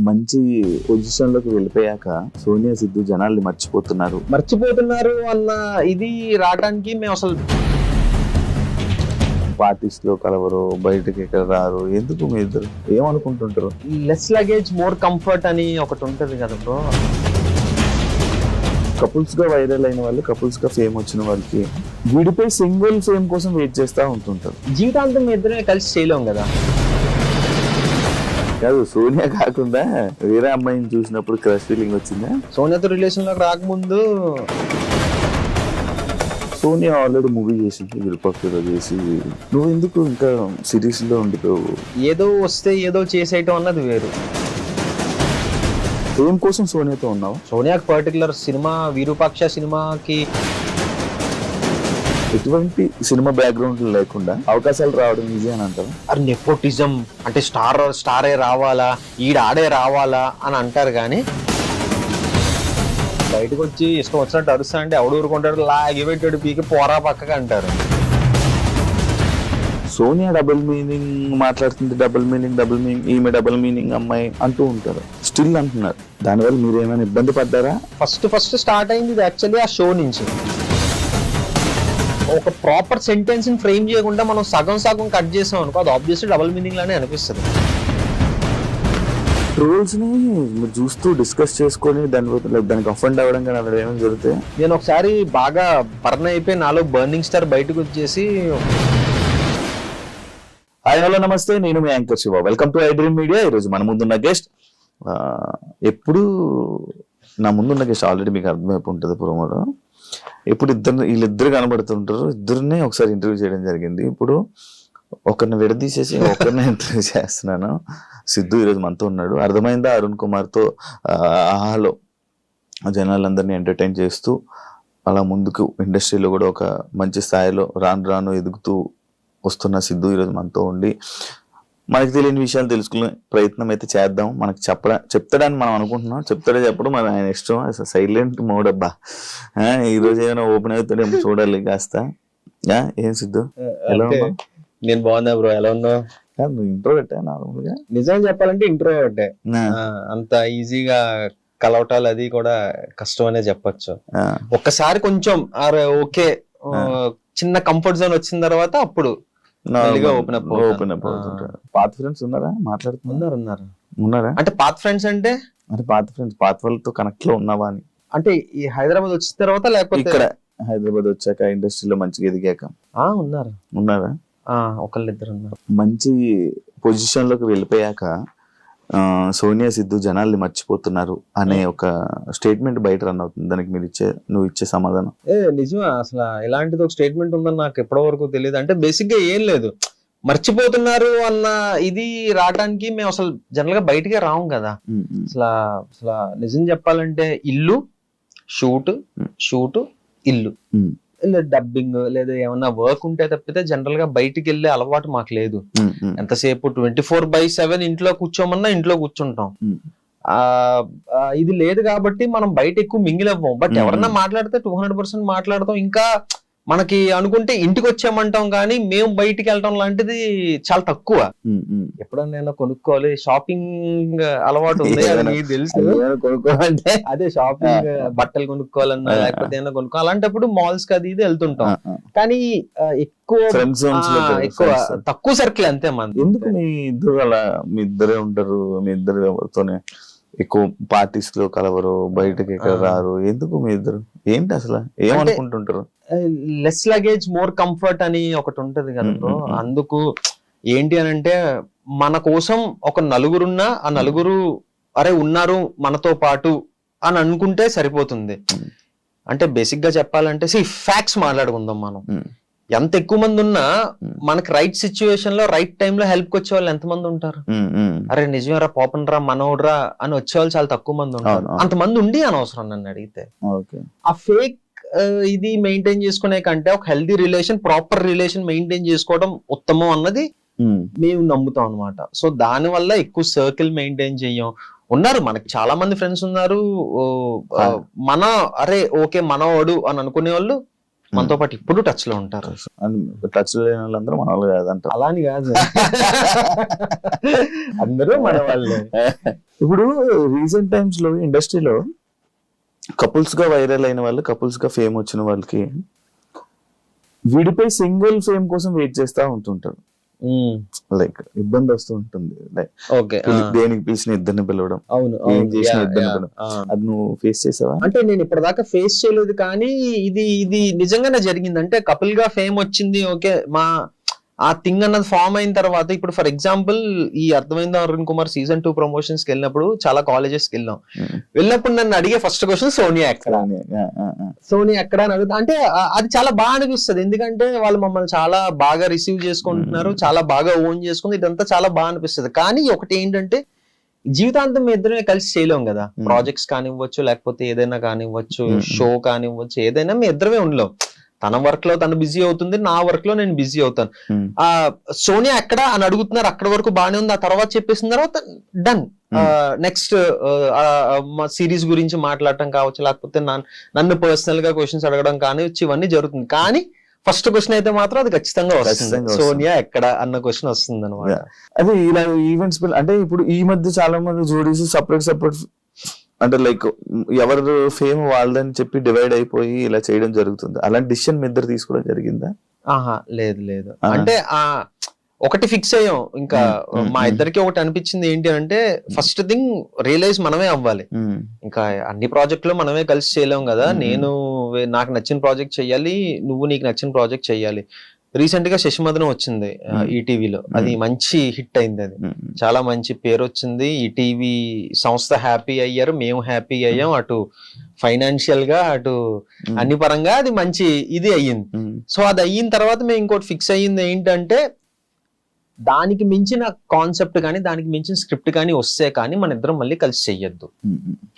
మంచి పొజిషన్ లోకి వెళ్ళిపోయాక సోనియా సిద్ధు జనాల్ని మర్చిపోతున్నారు అన్న ఇది రావడానికి మేము అసలు పార్టీస్ లో కలవరు, బయటకి ఎక్కడ రారు, ఎందుకు మీ ఇద్దరు ఏమనుకుంటుంటారు? లెస్ లగేజ్ మోర్ కంఫర్ట్ అని ఒకటి ఉంటది కదా బ్రో. కపుల్స్ గా వైరల్ అయిన వాళ్ళు, కపుల్స్ గా ఫేమ్ వచ్చిన వాళ్ళకి విడిపోయి సింగిల్ ఫేమ్ కోసం వెయిట్ చేస్తా ఉంటుంటారు. జీవితాంతం మీ ఇద్దరే కలిసి చేయలేం కదా. కాదు, సోనియా కాకుండా వేరే అమ్మాయిని చూసినప్పుడు క్రష్ ఫీలింగ్ వచ్చిందా? సోనియాతో రిలేషన్ లోకి రాకముందు సోనియా ఆల్రెడీ మూవీ చేసింది, విరూపాక్షలో చేసి, నువ్వు ఎందుకు ఇంకా సిరీస్ లో ఉండిపోవు? ఏదో వస్తే ఏదో చేసేయటం అన్నది వేరు. ఫేమ్ కోసం సోనియాతో ఉన్నావు? సోనియాకి పర్టికులర్ సినిమా విరూపాక్ష సినిమాకి ఎటువంటి సినిమా బ్యాక్గ్రౌండ్ లేకుండా అవకాశాలు రావడం ఈజీ అని అంటారు. అది నెపోటిజం అంటే స్టారే రావాలా, ఆడే రావాలా అని అంటారు. కానీ బయటకు వచ్చి ఇష్టం వచ్చినట్టు అరుస్తా అంటే ఎవడు ఊరుకుంటాడు, లాగి పెట్టాడు పీకి పోరా పక్కగా అంటారు. సోనియా డబుల్ మీనింగ్ మాట్లాడుతుంది, డబుల్ మీనింగ్ ఈమె డబుల్ మీనింగ్ అమ్మాయి అంటూ ఉంటారు, స్టిల్ అంటున్నారు. దానివల్ల మీరు ఏమైనా ఇబ్బంది పడ్డారా? ఫస్ట్ స్టార్ట్ అయింది ఇది యాక్చువల్లీ ఆ షో నుంచి. ఒక ప్రాపర్ సెంటెన్స్ ని ఫ్రేమ్ చేయకుండా మనం సగం కట్ చేసాం అనుకో, అది ఆబ్వియస్లీ డబుల్ మీనింగ్ లానే అనిపిస్తుంది. ట్రోల్స్ ని చూస్తూ డిస్కస్ చేసుకొని దానికి అఫెండ్ అవ్వడం కానీ అలా ఏమైనా జరుగుతాయి? నేను ఒకసారి బాగా బర్న్ అయిపోయి నాలో బర్నింగ్ స్టార్ బయటకు వచ్చేసి, హాయ్ హలో నమస్తే, నేను మీ anchor Shiva, welcome to iDream Media. ఈరోజు మన ముందున్న గెస్ట్, ఎప్పుడు నా ముందున్న గెస్ట్ ఆల్రెడీ మీకు అర్థమైపు ఉంటుంది ప్రోమోలో. ఇప్పుడు వీళ్ళిద్దరు కనబడుతుంటారు, ఇద్దరిని ఒకసారి ఇంటర్వ్యూ చేయడం జరిగింది. ఇప్పుడు ఒకరిని విడదీసేసి ఒకరిని ఇంటర్వ్యూ చేస్తున్నాను. సిద్ధు ఈరోజు మనతో ఉన్నాడు. అర్థమైందా? అరుణ్ కుమార్తో ఆహాలో జనాలందరినీ ఎంటర్టైన్ చేస్తూ అలా ముందుకు ఇండస్ట్రీలో కూడా ఒక మంచి స్థాయిలో రాను ఎదుగుతూ వస్తున్న సిద్ధు ఈరోజు మనతో ఉండి మనకి తెలియని విషయాలు తెలుసుకునే ప్రయత్నం అయితే చేద్దాం. మనకి చెప్తాడని మనం అనుకుంటున్నాం, చెప్తాడే చెప్పడం మన ఆయన ఇష్టం. అసలు సైలెంట్ మోడ్ అబ్బా. ఈరోజు ఏమైనా ఓపెన్ అవుతాడేమో చూడాలి కాస్త. ఏం సిద్ధు, ఎలా ఉన్నావు? నేను బాగున్నా బ్రో, ఎలా ఉన్నావు? నువ్వు ఇంట్రో పెట్టా నార్మల్ గా. నిజం చెప్పాలంటే ఇంట్రో పెట్టే, అంత ఈజీగా కలవటాలు అది కూడా కష్టం అనే చెప్పచ్చు. ఒక్కసారి కొంచెం ఓకే చిన్న కంఫర్ట్ జోన్ వచ్చిన తర్వాత అప్పుడు ఓపెన్ అప్ అవుతుంటారు. పాత ఫ్రెండ్స్ ఉన్నారా? ఉన్నారా? అంటే పాత ఫ్రెండ్స్ అంటే పాత వాళ్ళతో కనెక్ట్ లో ఉన్నావా అని. అంటే ఈ హైదరాబాద్ వచ్చిన తర్వాత లేకపోతే ఇక్కడ హైదరాబాద్ వచ్చాక ఇండస్ట్రీలో మంచిగా ఎదిగాక ఉన్నారా? ఒకళ్ళిద్దరు ఉన్నారు. మంచి పొజిషన్ లోకి వెళ్ళిపోయాక సోనియా సిద్ధు జనాల్ని మర్చిపోతున్నారు అనే ఒక స్టేట్మెంట్ బయట రన్ అవుతుంది. దానికి నువ్వు ఇచ్చే సమాధానం? నిజమే, అసలు ఇలాంటిది ఒక స్టేట్మెంట్ ఉందని నాకు ఎప్పటి వరకు తెలియదు. అంటే బేసిక్ గా ఏం లేదు, మర్చిపోతున్నారు అన్న ఇది రావడానికి మేము అసలు జనరల్ గా బయటకే రాము కదా. అసలు నిజం చెప్పాలంటే ఇల్లు షూట్ ఇల్లు, డబ్బింగ్ లేదా ఏమన్నా వర్క్ ఉంటే తప్పితే జనరల్ గా బయటికి వెళ్ళే అలవాటు మాకు లేదు. ఎంతసేపు 24/7 ఇంట్లో కూర్చోమన్నా ఇంట్లో కూర్చుంటాం. ఇది లేదు కాబట్టి మనం బయట ఎక్కువ మింగిల్ అవ్వం. బట్ ఎవరన్నా మాట్లాడితే 200% మాట్లాడతాం. ఇంకా మనకి అనుకుంటే ఇంటికి వచ్చామంటాం, కానీ మేము బయటికి వెళ్ళటం లాంటిది చాలా తక్కువ. ఎప్పుడన్నా కొనుక్కోవాలి, షాపింగ్ అలవాటు ఉంది అది మీకు తెలుసు. కొనుక్కోవాలంటే అదే షాపింగ్, బట్టలు కొనుక్కోవాలన్నా లేకపోతే ఏమైనా కొనుక్కోవాలి, అలాంటప్పుడు మాల్స్ కి అది ఇది వెళ్తుంటాం. కానీ ఎక్కువ తక్కువ సర్కిల్ అంతే మన. ఎందుకు మీ ఇద్దరు అలా, మీ ఇద్దరే ఉంటారు, మీ ఇద్దరితోనే ఎక్కువ పార్టీస్ లో కలవరు, బయటకి ఎక్కడ రారు, ఎందుకు మీ ఇద్దరు? ఏంటి అసలు ఏమనుకుంటుంటారు? లెస్ లగేజ్ మోర్ కంఫర్ట్ అని ఒకటి ఉంటది కదా బ్రో. అందుకు ఏంటి అని అంటే, మన కోసం ఒక నలుగురున్నా ఆ నలుగురు ఉన్నారు మనతో పాటు అని అనుకుంటే సరిపోతుంది. అంటే బేసిక్ గా చెప్పాలంటే ఫ్యాక్ట్స్ మాట్లాడుకుందాం. మనం ఎంత ఎక్కువ మంది ఉన్నా మనకి రైట్ సిచ్యువేషన్ లో రైట్ టైమ్ లో హెల్ప్ వచ్చే వాళ్ళు ఎంతమంది ఉంటారు? నిజమేరా, పాపన్ రా, మనోడ్రా అని వచ్చేవాళ్ళు చాలా తక్కువ మంది ఉంటారు. అంతమంది ఉండి అనవసరం నన్ను అడిగితే. ఆ ఫేక్ ఇది మెయింటైన్ చేసుకునే కంటే ఒక healthy relation, proper relation maintain చేసుకోవడం ఉత్తమం అన్నది మేము నమ్ముతాం అనమాట. సో దాని వల్ల ఎక్కువ సర్కిల్ మెయింటైన్ చెయ్యం. ఉన్నారు మనకి చాలా మంది ఫ్రెండ్స్ ఉన్నారు, మన ఓకే మనవాడు అని అనుకునే వాళ్ళు మనతో పాటు ఇప్పుడు టచ్ లో ఉంటారు. టచ్ లేని వాళ్ళందరూ మన వాళ్ళు కాదంట. అలా అని కాదు, అందరూ మన వాళ్ళే. ఇప్పుడు రీసెంట్ టైమ్స్ లో ఇండస్ట్రీలో కపుల్స్ గా వైరల్ అయిన వాళ్ళు, కపుల్స్ గా ఫేమ్ వచ్చిన వాళ్ళకి విడిపోయి సింగిల్ ఫేమ్ కోసం వెయిట్ చేస్తా ఉంటుంటారు. లైక్ ఇబ్బంది వస్తూ ఉంటుంది. లైక్ ఓకే, దేనికి పిలిచిన ఇద్దరిని పిలవడం, అవును, ఏం చేసిన ఇద్దరిని పిలవడం, అది నువ్వు ఫేస్ చేసావా? అంటే నేను ఇప్పటిదాకా ఫేస్ చేయలేదు, కానీ ఇది నిజంగానే జరిగింది. అంటే కపుల్ గా ఫేమ్ వచ్చింది, ఓకే, ఆ థింగ్ అన్నది ఫామ్ అయిన తర్వాత, ఇప్పుడు ఫర్ ఎగ్జాంపుల్ ఈ అర్థమైందా అరుణ్ కుమార్ సీజన్ 2 ప్రమోషన్స్ కి వెళ్ళినప్పుడు చాలా కాలేజెస్ కి వెళ్ళినప్పుడు నన్ను అడిగే ఫస్ట్ క్వశ్చన్ సోనియా ఎక్కడ, సోనియా ఎక్కడ అని అడుగుతా. అంటే అది చాలా బాగా అనిపిస్తుంది, ఎందుకంటే వాళ్ళు మమ్మల్ని చాలా బాగా రిసీవ్ చేసుకుంటున్నారు, చాలా బాగా ఓన్ చేసుకుంది, ఇదంతా చాలా బాగా అనిపిస్తుంది. కానీ ఒకటి ఏంటంటే జీవితాంతం మీ ఇద్దరమే కలిసి చేయలేం కదా. ప్రాజెక్ట్స్ కానివ్వచ్చు, లేకపోతే ఏదైనా కానివ్వచ్చు, షో కానివ్వచ్చు, ఏదైనా మీ ఇద్దరమే ఉండలేం. తన వర్క్ లో తను బిజీ అవుతుంది, నా వర్క్ లో నేను బిజీ అవుతాను. సోనియా ఎక్కడ అని అడుగుతున్నారు, అక్కడ వరకు బాగానే ఉంది. ఆ తర్వాత చెప్పేసిన తర్వాత డన్. నెక్స్ట్ సిరీస్ గురించి మాట్లాడటం కావచ్చు, లేకపోతే నన్ను పర్సనల్ గా క్వశ్చన్స్ అడగడం కానివచ్చు, ఇవన్నీ జరుగుతుంది. కానీ ఫస్ట్ క్వశ్చన్ అయితే మాత్రం అది ఖచ్చితంగా వస్తుంది, సోనియా ఎక్కడ అన్న క్వశ్చన్ వస్తుంది అనమాట. అదే ఇలా ఈవెంట్స్ అంటే ఇప్పుడు ఈ మధ్య చాలా మంది జోడీస్ సపరేట్ అంటే లైక్ ఎవరు ఫేమ్ వాళ్ళదని చెప్పి డివైడ్ అయిపోయి ఇలా చేయడం జరుగుతుంది. అలాంటి డిసిషన్ మీ ఇద్దరు తీసుకోవడం జరిగిందా? ఆహా, లేదు. అంటే ఒకటి ఫిక్స్ అయ్యాం, ఇంకా మా ఇద్దరికి ఒకటి అనిపించింది ఏంటి అంటే, ఫస్ట్ థింగ్ రియలైజ్ మనమే అవ్వాలి. ఇంకా అన్ని ప్రాజెక్టులు మనమే కలిసి చేయలేం కదా. నేను నాకు నచ్చిన ప్రాజెక్ట్ చెయ్యాలి, నువ్వు నీకు నచ్చిన ప్రాజెక్ట్ చెయ్యాలి. రీసెంట్ గా శశిమదనం వచ్చింది ఈటీవీలో, అది మంచి హిట్ అయింది, అది చాలా మంచి పేరు వచ్చింది. ఈటీవీ సంస్థ హ్యాపీ అయ్యారు, మేము హ్యాపీ అయ్యాం, అటు ఫైనాన్షియల్ గా అటు అన్ని పరంగా అది మంచి ఇది అయ్యింది. సో అది అయిన తర్వాత మేము ఇంకోటి ఫిక్స్ అయ్యింది ఏంటంటే, దానికి మించిన కాన్సెప్ట్ కానీ దానికి మించిన స్క్రిప్ట్ కానీ వస్తే కానీ మన ఇద్దరం మళ్ళీ కలిసి చెయ్యొద్దు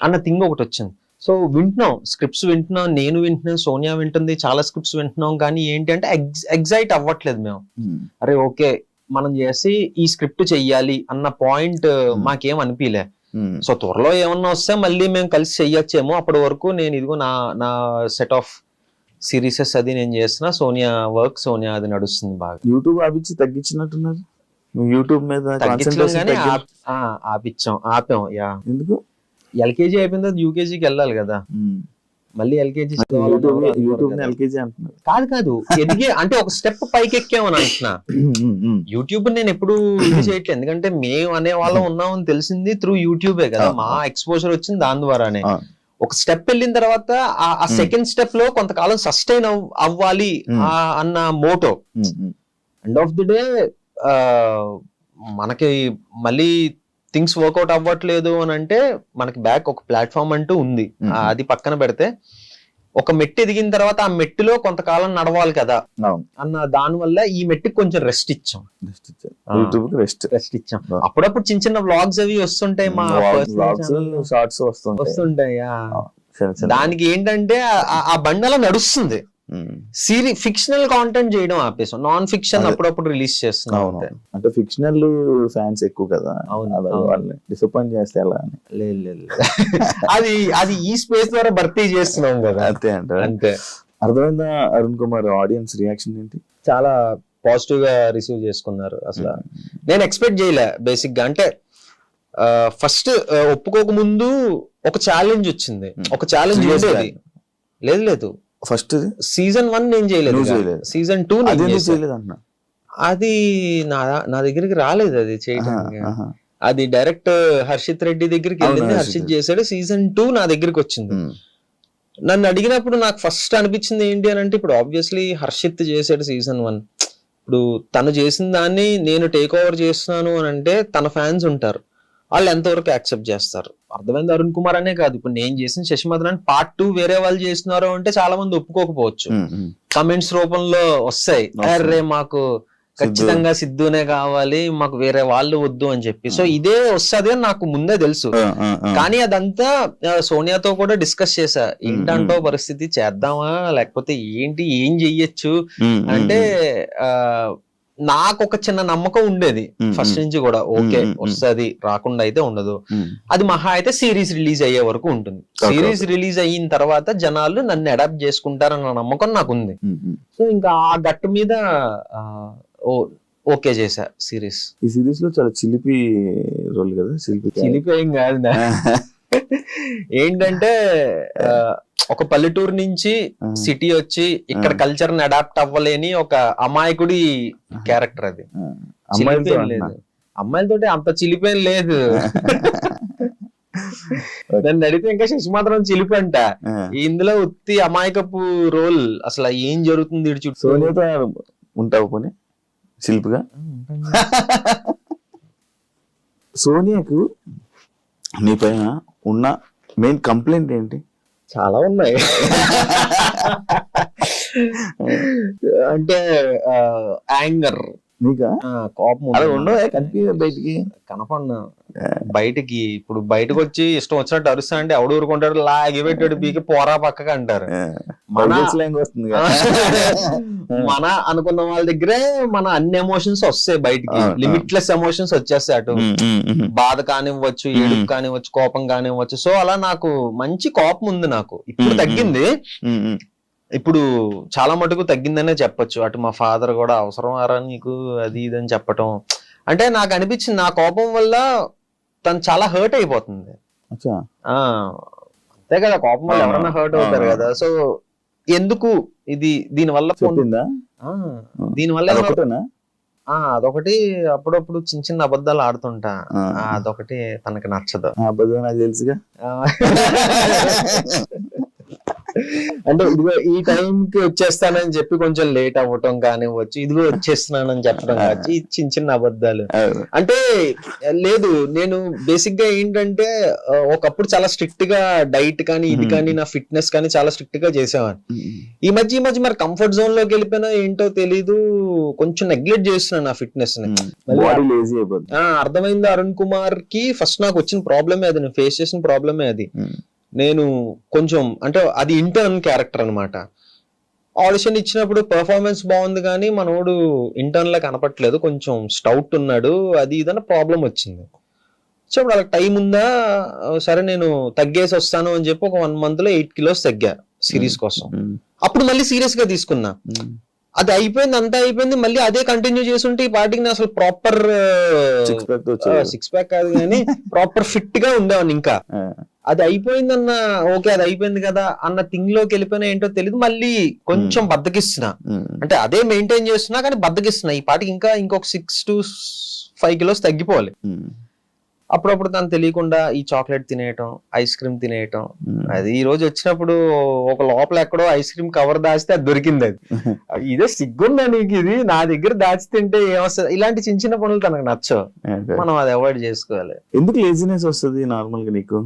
అన్న థింగ్ ఒకటి వచ్చింది. సో వింటున్నాం, స్క్రిప్ట్స్ వింటున్నాం, నేను వింటున్నాను, సోనియా వింటుంది, చాలా స్క్రిప్ట్స్ వింటున్నాం. కానీ ఏంటి అంటే ఎగ్జైట్ అవ్వట్లేదు మేము. అరే ఓకే, మనం చేసి ఈ స్క్రిప్ట్ చెయ్యాలి అన్న పాయింట్ మాకేం అనిపించలే. సో త్వరలో ఏమన్నా వస్తే మళ్ళీ మేము కలిసి చెయ్యొచ్చేమో. అప్పటి వరకు నేను ఇదిగో నా సెట్ ఆఫ్ సిరీసెస్ అది నేను చేస్తున్నా, సోనియా వర్క్, సోనియా అది నడుస్తుంది బాగా. యూట్యూబ్ ఆపించుతున్నారు, యూట్యూబ్ మీద ఆపాం. యా, ఎందుకు? ఎల్కేజీ అయిపోయింది, యూకేజీకి వెళ్ళాలి కదా, మళ్ళీ ఎల్కేజీ కాదు ఎదిగే అంటే ఒక స్టెప్ పైకి ఎక్కామని అంటున్నా. యూట్యూబ్ నేను ఎప్పుడు ఇది చేయట్లేదు, ఎందుకంటే మేము అనే వాళ్ళం ఉన్నామని తెలిసింది త్రూ యూట్యూబే కదా. మా ఎక్స్పోజర్ వచ్చింది దాని ద్వారానే. ఒక స్టెప్ వెళ్ళిన తర్వాత ఆ సెకండ్ స్టెప్ లో కొంతకాలం సస్టైన్ అవ్వాలి అన్న motto. End of the day మనకి మళ్ళీ థింగ్స్ వర్కౌట్ అవ్వట్లేదు అని అంటే మనకి బ్యాక్ ఒక ప్లాట్ఫామ్ అంటూ ఉంది, అది పక్కన పెడితే ఒక మెట్టు ఎదిగిన తర్వాత ఆ మెట్టులో కొంతకాలం నడవాలి కదా అన్న దాని వల్ల ఈ మెట్టుకి కొంచెం రెస్ట్ ఇచ్చాం. అప్పుడప్పుడు చిన్న చిన్న వ్లాగ్స్ అవి వస్తుంటాయి, మా షార్ట్స్ వస్తుంటాయి. దానికి ఏంటంటే ఆ బండి అలా నడుస్తుంది. ఫిక్షనల్ కాంటెంట్ చేయడం ఆపేసాం, నాన్ ఫిక్షన్ అప్పుడప్పుడు రిలీజ్ చేస్తున్నాం. అంటే ఫిక్షనల్ ఫ్యాన్స్ ఎక్కువ కదా, వాళ్ళని డిసప్పాయింట్ చేస్తే ఎలా అని. లేదు, అది ఈ స్పేస్ ద్వారా భర్తీ చేస్తున్నాం కదా, అంతే. అర్థమైందా అరుణ్ కుమార్? ఆడియన్స్ రియాక్షన్ ఏంటి? చాలా పాజిటివ్ గా రిసీవ్ చేసుకున్నారు. అసలు నేను ఎక్స్పెక్ట్ చేయలే బేసిక్ గా. అంటే ఫస్ట్ ఒప్పుకోక ముందు ఒక ఛాలెంజ్ వచ్చింది, ఒక ఛాలెంజ్ లేదు ఫస్ట్ సీజన్ 1 నేను చేయలేదు, సీజన్ 2 అది నా దగ్గరికి రాలేదు, అది చేయడానికి. అది డైరెక్ట్ హర్షిత్ రెడ్డి దగ్గరికి వెళ్ళింది, హర్షిత్ చేశాడు. సీజన్ 2 నా దగ్గరికి వచ్చింది. నన్ను అడిగినప్పుడు నాకు ఫస్ట్ అనిపించింది ఏంటి అని అంటే, ఇప్పుడు ఆబ్వియస్లీ హర్షిత్ చేశాడు సీజన్ 1, ఇప్పుడు తను చేసిన దాన్ని నేను టేక్ ఓవర్ చేస్తున్నాను అని అంటే తన ఫ్యాన్స్ ఉంటారు, వాళ్ళు ఎంతవరకు యాక్సెప్ట్ చేస్తారు. అర్థమైంది అరుణ్ కుమార్ అనే కాదు, ఇప్పుడు నేను చేసిన శశిమదనం పార్ట్ 2 వేరే వాళ్ళు చేస్తున్నారు అంటే చాలా మంది ఒప్పుకోకపోవచ్చు, కమెంట్స్ రూపంలో వస్తాయి, అరే మాకు ఖచ్చితంగా సిద్ధునే కావాలి, మాకు వేరే వాళ్ళు వద్దు అని చెప్పి. సో ఇదే వస్తుంది అని నాకు ముందే తెలుసు. కానీ అదంతా సోనియాతో కూడా డిస్కస్ చేశా, ఏంటంటో పరిస్థితి, చేద్దామా లేకపోతే ఏంటి, ఏం చెయ్యొచ్చు అంటే నాకు ఒక చిన్న నమ్మకం ఉండేది ఫస్ట్ నుంచి కూడా, ఓకే వస్తుంది, రాకుండా అయితే ఉండదు. అది మహా అయితే సిరీస్ రిలీజ్ అయ్యే వరకు ఉంటుంది. సిరీస్ రిలీజ్ అయిన తర్వాత జనాలు నన్ను అడాప్ట్ చేసుకుంటారన్న నమ్మకం నాకు ఉంది. సో ఇంకా ఆ గట్టు మీద ఓకే చేశా సిరీస్. ఈ సిరీస్ లో చాలా చిలిపి రోల్ కదా. చిలిపి ఏం కాదు, ఏంటంటే ఒక పల్లెటూరు నుంచి సిటీ వచ్చి ఇక్కడ కల్చర్ ని అడాప్ట్ అవ్వలేని ఒక అమాయకుడి క్యారెక్టర్ అది. లేదు, అమ్మాయిలతోటి అంత చిలిపేం లేదు. నన్ను అడిగితే ఇంకా శశి మాత్రం చిలిపి అంట. ఇందులో ఉత్తి అమాయకపు రోల్, అసలు ఏం జరుగుతుంది ఇటు చుట్టూ. సోనియాతో ఉంటావు పోనీ శిల్పిగా? సోనియాకు నీ పైన ఉన్న మెయిన్ కంప్లైంట్ ఏంటి? చాలా ఉన్నాయి. అంటే యాంగర్, నీకా కోపం ఉండవు బయటికి కనపడినా. బయటికి ఇప్పుడు బయటకు వచ్చి ఇష్టం వచ్చినట్టు అరుస్తా అంటే ఎవడు ఊరుకుంటాడు, లాగి పెట్టాడు బీకి పోరా పక్కగా అంటారు. మన అనుకున్న వాళ్ళ దగ్గరే మన అన్ని ఎమోషన్స్ వస్తాయి బయటికి, లిమిట్లెస్ ఎమోషన్స్ వచ్చేస్తాయి. అటు బాధ కానివ్వచ్చు, ఏడుపు కానివ్వచ్చు, కోపం కానివ్వచ్చు. సో అలా నాకు మంచి కోపం ఉంది. నాకు ఇప్పుడు తగ్గింది, ఇప్పుడు చాలా మటుకు తగ్గిందనే చెప్పొచ్చు. అటు మా ఫాదర్ కూడా అవసరం ఆరా నీకు అది ఇది అని చెప్పటం. అంటే నాకు అనిపించింది నా కోపం వల్ల తను చాలా హర్ట్ అయిపోతుంది. అంతే కదా, కోపం వల్ల ఎవరైనా హర్ట్ అవుతారు కదా. సో ఎందుకు ఇది దీనివల్ల అదొకటి అప్పుడప్పుడు చిన్న చిన్న అబద్ధాలు ఆడుతుంటా. అదొకటి తనకి నచ్చదు. అబద్ధం నాకు తెలుసుగా. అంటే ఇదిగో ఈ టైంకి వచ్చేస్తానని చెప్పి కొంచెం లేట్ అవ్వటం కానివ్వచ్చు, ఇదిగో వచ్చేస్తున్నానని చెప్పడం కావచ్చు, ఈ చిన్న చిన్న అబద్ధాలు. అంటే లేదు, నేను బేసిక్ గా ఏంటంటే ఒకప్పుడు చాలా స్ట్రిక్ట్ గా డైట్ కానీ ఇది కానీ నా ఫిట్నెస్ కానీ చాలా స్ట్రిక్ట్ గా చేసేవాడిని. ఈ మధ్య మరి కంఫర్ట్ జోన్ లోకి వెళ్ళిపోయినా ఏంటో తెలీదు, కొంచెం నెగ్లెక్ట్ చేస్తున్నాను నా ఫిట్నెస్ ని. అర్థమైంది. అరుణ్ కుమార్ కి ఫస్ట్ నాకు వచ్చిన ప్రాబ్లమే అది, నేను ఫేస్ చేసిన ప్రాబ్లమే అది. నేను కొంచెం అంటే అది ఇంటర్న్ క్యారెక్టర్ అనమాట. ఆడిషన్ ఇచ్చినప్పుడు పర్ఫార్మెన్స్ బాగుంది కానీ మనోడు ఇంటర్న్ లా కనపట్లేదు, కొంచెం స్టౌట్ ఉన్నాడు, అది ఇదన్న ప్రాబ్లం వచ్చింది. సో ఇప్పుడు అలా టైం ఉందా, సరే నేను తగ్గేసి వస్తాను అని చెప్పి ఒక 1 month లో 8 kilos తగ్గా సిరీస్ కోసం. అప్పుడు మళ్ళీ సీరియస్ గా తీసుకున్నా. అది అయిపోయింది, అంతా అయిపోయింది, మళ్ళీ అదే కంటిన్యూ చేస్తుంటే ఈ పార్టీకి అసలు ప్రాపర్ 6 pack కాదు కానీ ప్రాపర్ ఫిట్ గా ఉండేవాడిని. ఇంకా అది అయిపోయిందన్న ఓకే అది అయిపోయింది కదా అన్న థింగ్ లోకి వెళ్ళిపోయినా ఏంటో తెలియదు, మళ్ళీ కొంచెం బద్దకిస్తున్నా. అంటే అదే మెయింటైన్ చేస్తున్నా కానీ బద్దకిస్తున్నా. ఈ పాటికి ఇంకా ఇంకొక 6 to 5 kilos తగ్గిపోవాలి. అప్పుడప్పుడు తను తెలియకుండా ఈ చాక్లెట్ తినేయటం, ఐస్ క్రీమ్ తినేయటం. అది ఈ రోజు వచ్చినప్పుడు ఒక లోపల ఎక్కడో ఐస్ క్రీమ్ కవర్ దాచితే అది దొరికింది. అది ఇదే సిగ్గుందా నీకు, ఇది నా దగ్గర దాచి తింటే ఏమొస్తుంది. ఇలాంటి చిన్న చిన్న పనులు తనకు నచ్చవు, మనం అది అవాయిడ్ చేసుకోవాలి. ఎందుకు లేజినెస్ వస్తుంది నార్మల్ గా నీకు?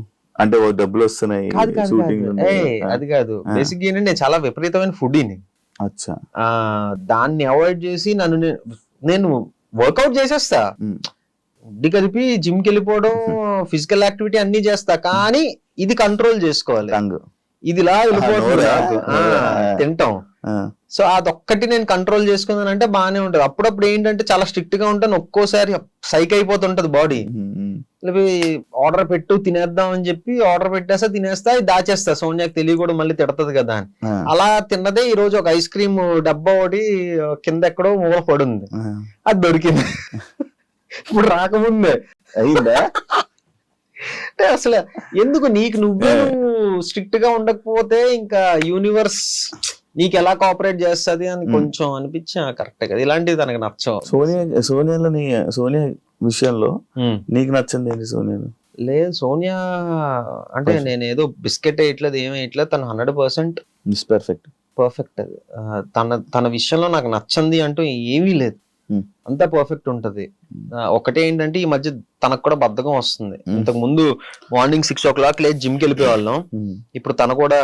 అంటే డబ్బులు వస్తున్నాయి, అది కాదు. బేసిక్ ఏంటంటే నేను చాలా విపరీతమైన ఫుడీని. దాన్ని అవాయిడ్ చేసి నేను వర్కౌట్ చేసేస్తా, ఉడ్డి కలిపి జిమ్ కి వెళ్ళిపోవడం, ఫిజికల్ యాక్టివిటీ అన్ని చేస్తా, కానీ ఇది కంట్రోల్ చేసుకోవాలి. ఇది ఇలా వెళ్ళిపోతుంది తింటాం. సో అదొక్కటి నేను కంట్రోల్ చేసుకున్నానంటే బాగానే ఉంటది. అప్పుడప్పుడు ఏంటంటే చాలా స్ట్రిక్ట్ గా ఉంటాను, ఒక్కోసారి సైక్ అయిపోతుంటది బాడీ. ఆర్డర్ పెట్టు తినేద్దాం అని చెప్పి ఆర్డర్ పెట్టేస్తా, తినేస్తా, దాచేస్తా, సోనియాకి తెలియకూడదు మళ్ళీ తిడతది కదా అని. అలా తిన్నదే ఈ రోజు ఒక ఐస్ క్రీమ్ డబ్బా ఒకటి కింద ఎక్కడో మూల పడుంది, అది దొరికింది. ఇప్పుడు రాకముందే అయిందా? అంటే అసలు ఎందుకు నువ్వే స్ట్రిక్ట్ గా ఉండకపోతే ఇంకా యూనివర్స్ నీకు ఎలా కోఆపరేట్ చేస్తుంది అని కొంచెం అనిపించా. కరెక్ట్ కదా, ఇలాంటివి తనకు నచ్చవు. సోనియా విషయంలో నీకు నచ్చింది ఏంటి? సోనియా లేదు, సోనియా అంటే నేను ఏదో బిస్కెట్ వేయట్లేదు, ఏమి వేయట్లేదు, తను 100% పర్ఫెక్ట్. అది తన విషయంలో నాకు నచ్చింది అంటూ ఏమీ లేదు, అంతా పర్ఫెక్ట్ ఉంటది. ఒకటే ఏంటంటే ఈ మధ్య తనకు కూడా బద్ధకం వస్తుంది. ఇంతకు ముందు మార్నింగ్ 6 o'clock లేచి జిమ్ కి వెళ్ళిపోయే వాళ్ళం, ఇప్పుడు తన కూడా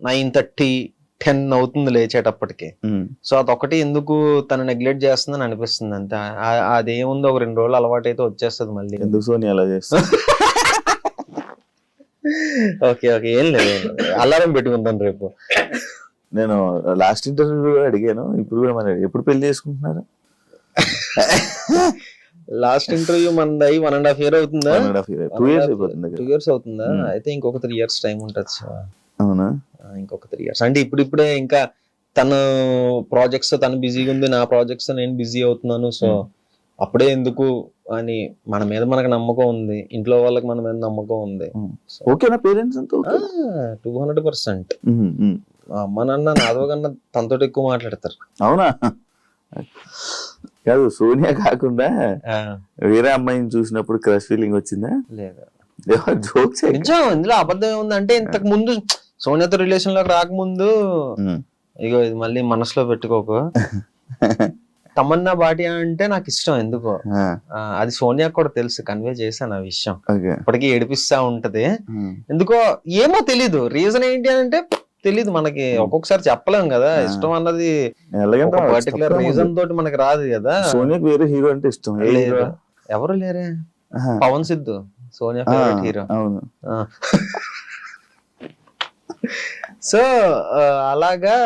9:30, 10 అవుతుంది లేచేటప్పటికి. సో అదొకటి ఎందుకు తను నెగ్లెక్ట్ చేస్తుందని అనిపిస్తుంది అంతే. అదేముంది, ఒక 2 రోజులు అలవాటు అయితే వచ్చేస్తుంది మళ్ళీ. ఎందుకు సోనియా అలా చేస్తుంది? ఓకే ఏం లేదు, అలారం పెట్టుకుంటాను రేపు. నేను లాస్ట్ ఇంటర్వ్యూ అడిగాను, ఇప్పుడు కూడా మరి ఎప్పుడు పెళ్లి చేసుకుంటున్నారు? లాస్ట్ ఇంటర్వ్యూ మనది 1.5 year అవుతుందా? 2 years అయిపోతుంది 2 years అవుతుందా? అయితే ఇంకొక 3 years టైం ఉంటుంది సార్. అవునా? ఇంకొక 3 years అంటే ఇప్పుడిప్పుడే ఇంకా తను ప్రాజెక్ట్స్ తను బిజీగా ఉంది, నా ప్రాజెక్ట్స్ నేను బిజీ అవుతున్నాను. సో అప్పుడే ఎందుకు అని మన మీద మనకు నమ్మకం ఉంది, ఇంట్లో వాళ్ళకి మన మీద నమ్మకం ఉంది. ఓకేనా పేరెంట్స్ అంతా? 200%. అమ్మ నాన్న నాదో కన్నా తనతో ఎక్కువ మాట్లాడతారు. అవునా? కాదు, సోనియా కాకుండా వేరే అమ్మాయిని చూసినప్పుడు క్రష్ ఫీలింగ్ వచ్చిందా? లేదా? జోక్స్. ఇందులో అబద్ధం ఏముంది అంటే, ఇంతకు ముందు సోనియాతో రిలేషన్ లోకి రాకముందు, ఇగో ఇది మళ్ళీ మనసులో పెట్టుకోకు, తమన్నా భాటియా అంటే నాకు ఇష్టం ఎందుకో. అది సోనియా కూడా తెలుసు, కన్వే చేశాను ఆ విషయం. ఇప్పటికీ ఏడిపిస్తా ఉంటది ఎందుకో, ఏమో తెలీదు. రీజన్ ఏంటి అని అంటే తెలీదు మనకి, ఒక్కొక్కసారి చెప్పలేం కదా. ఇష్టం అన్నది పర్టికులర్ రీజన్ తోటి మనకి రాదు కదా. సోనియాకి వేరే హీరో అంటే ఇష్టం లేదు, ఎవరు లేరే. Pavan Siddhu Sonia favourite hero. అవును. సో అలాగా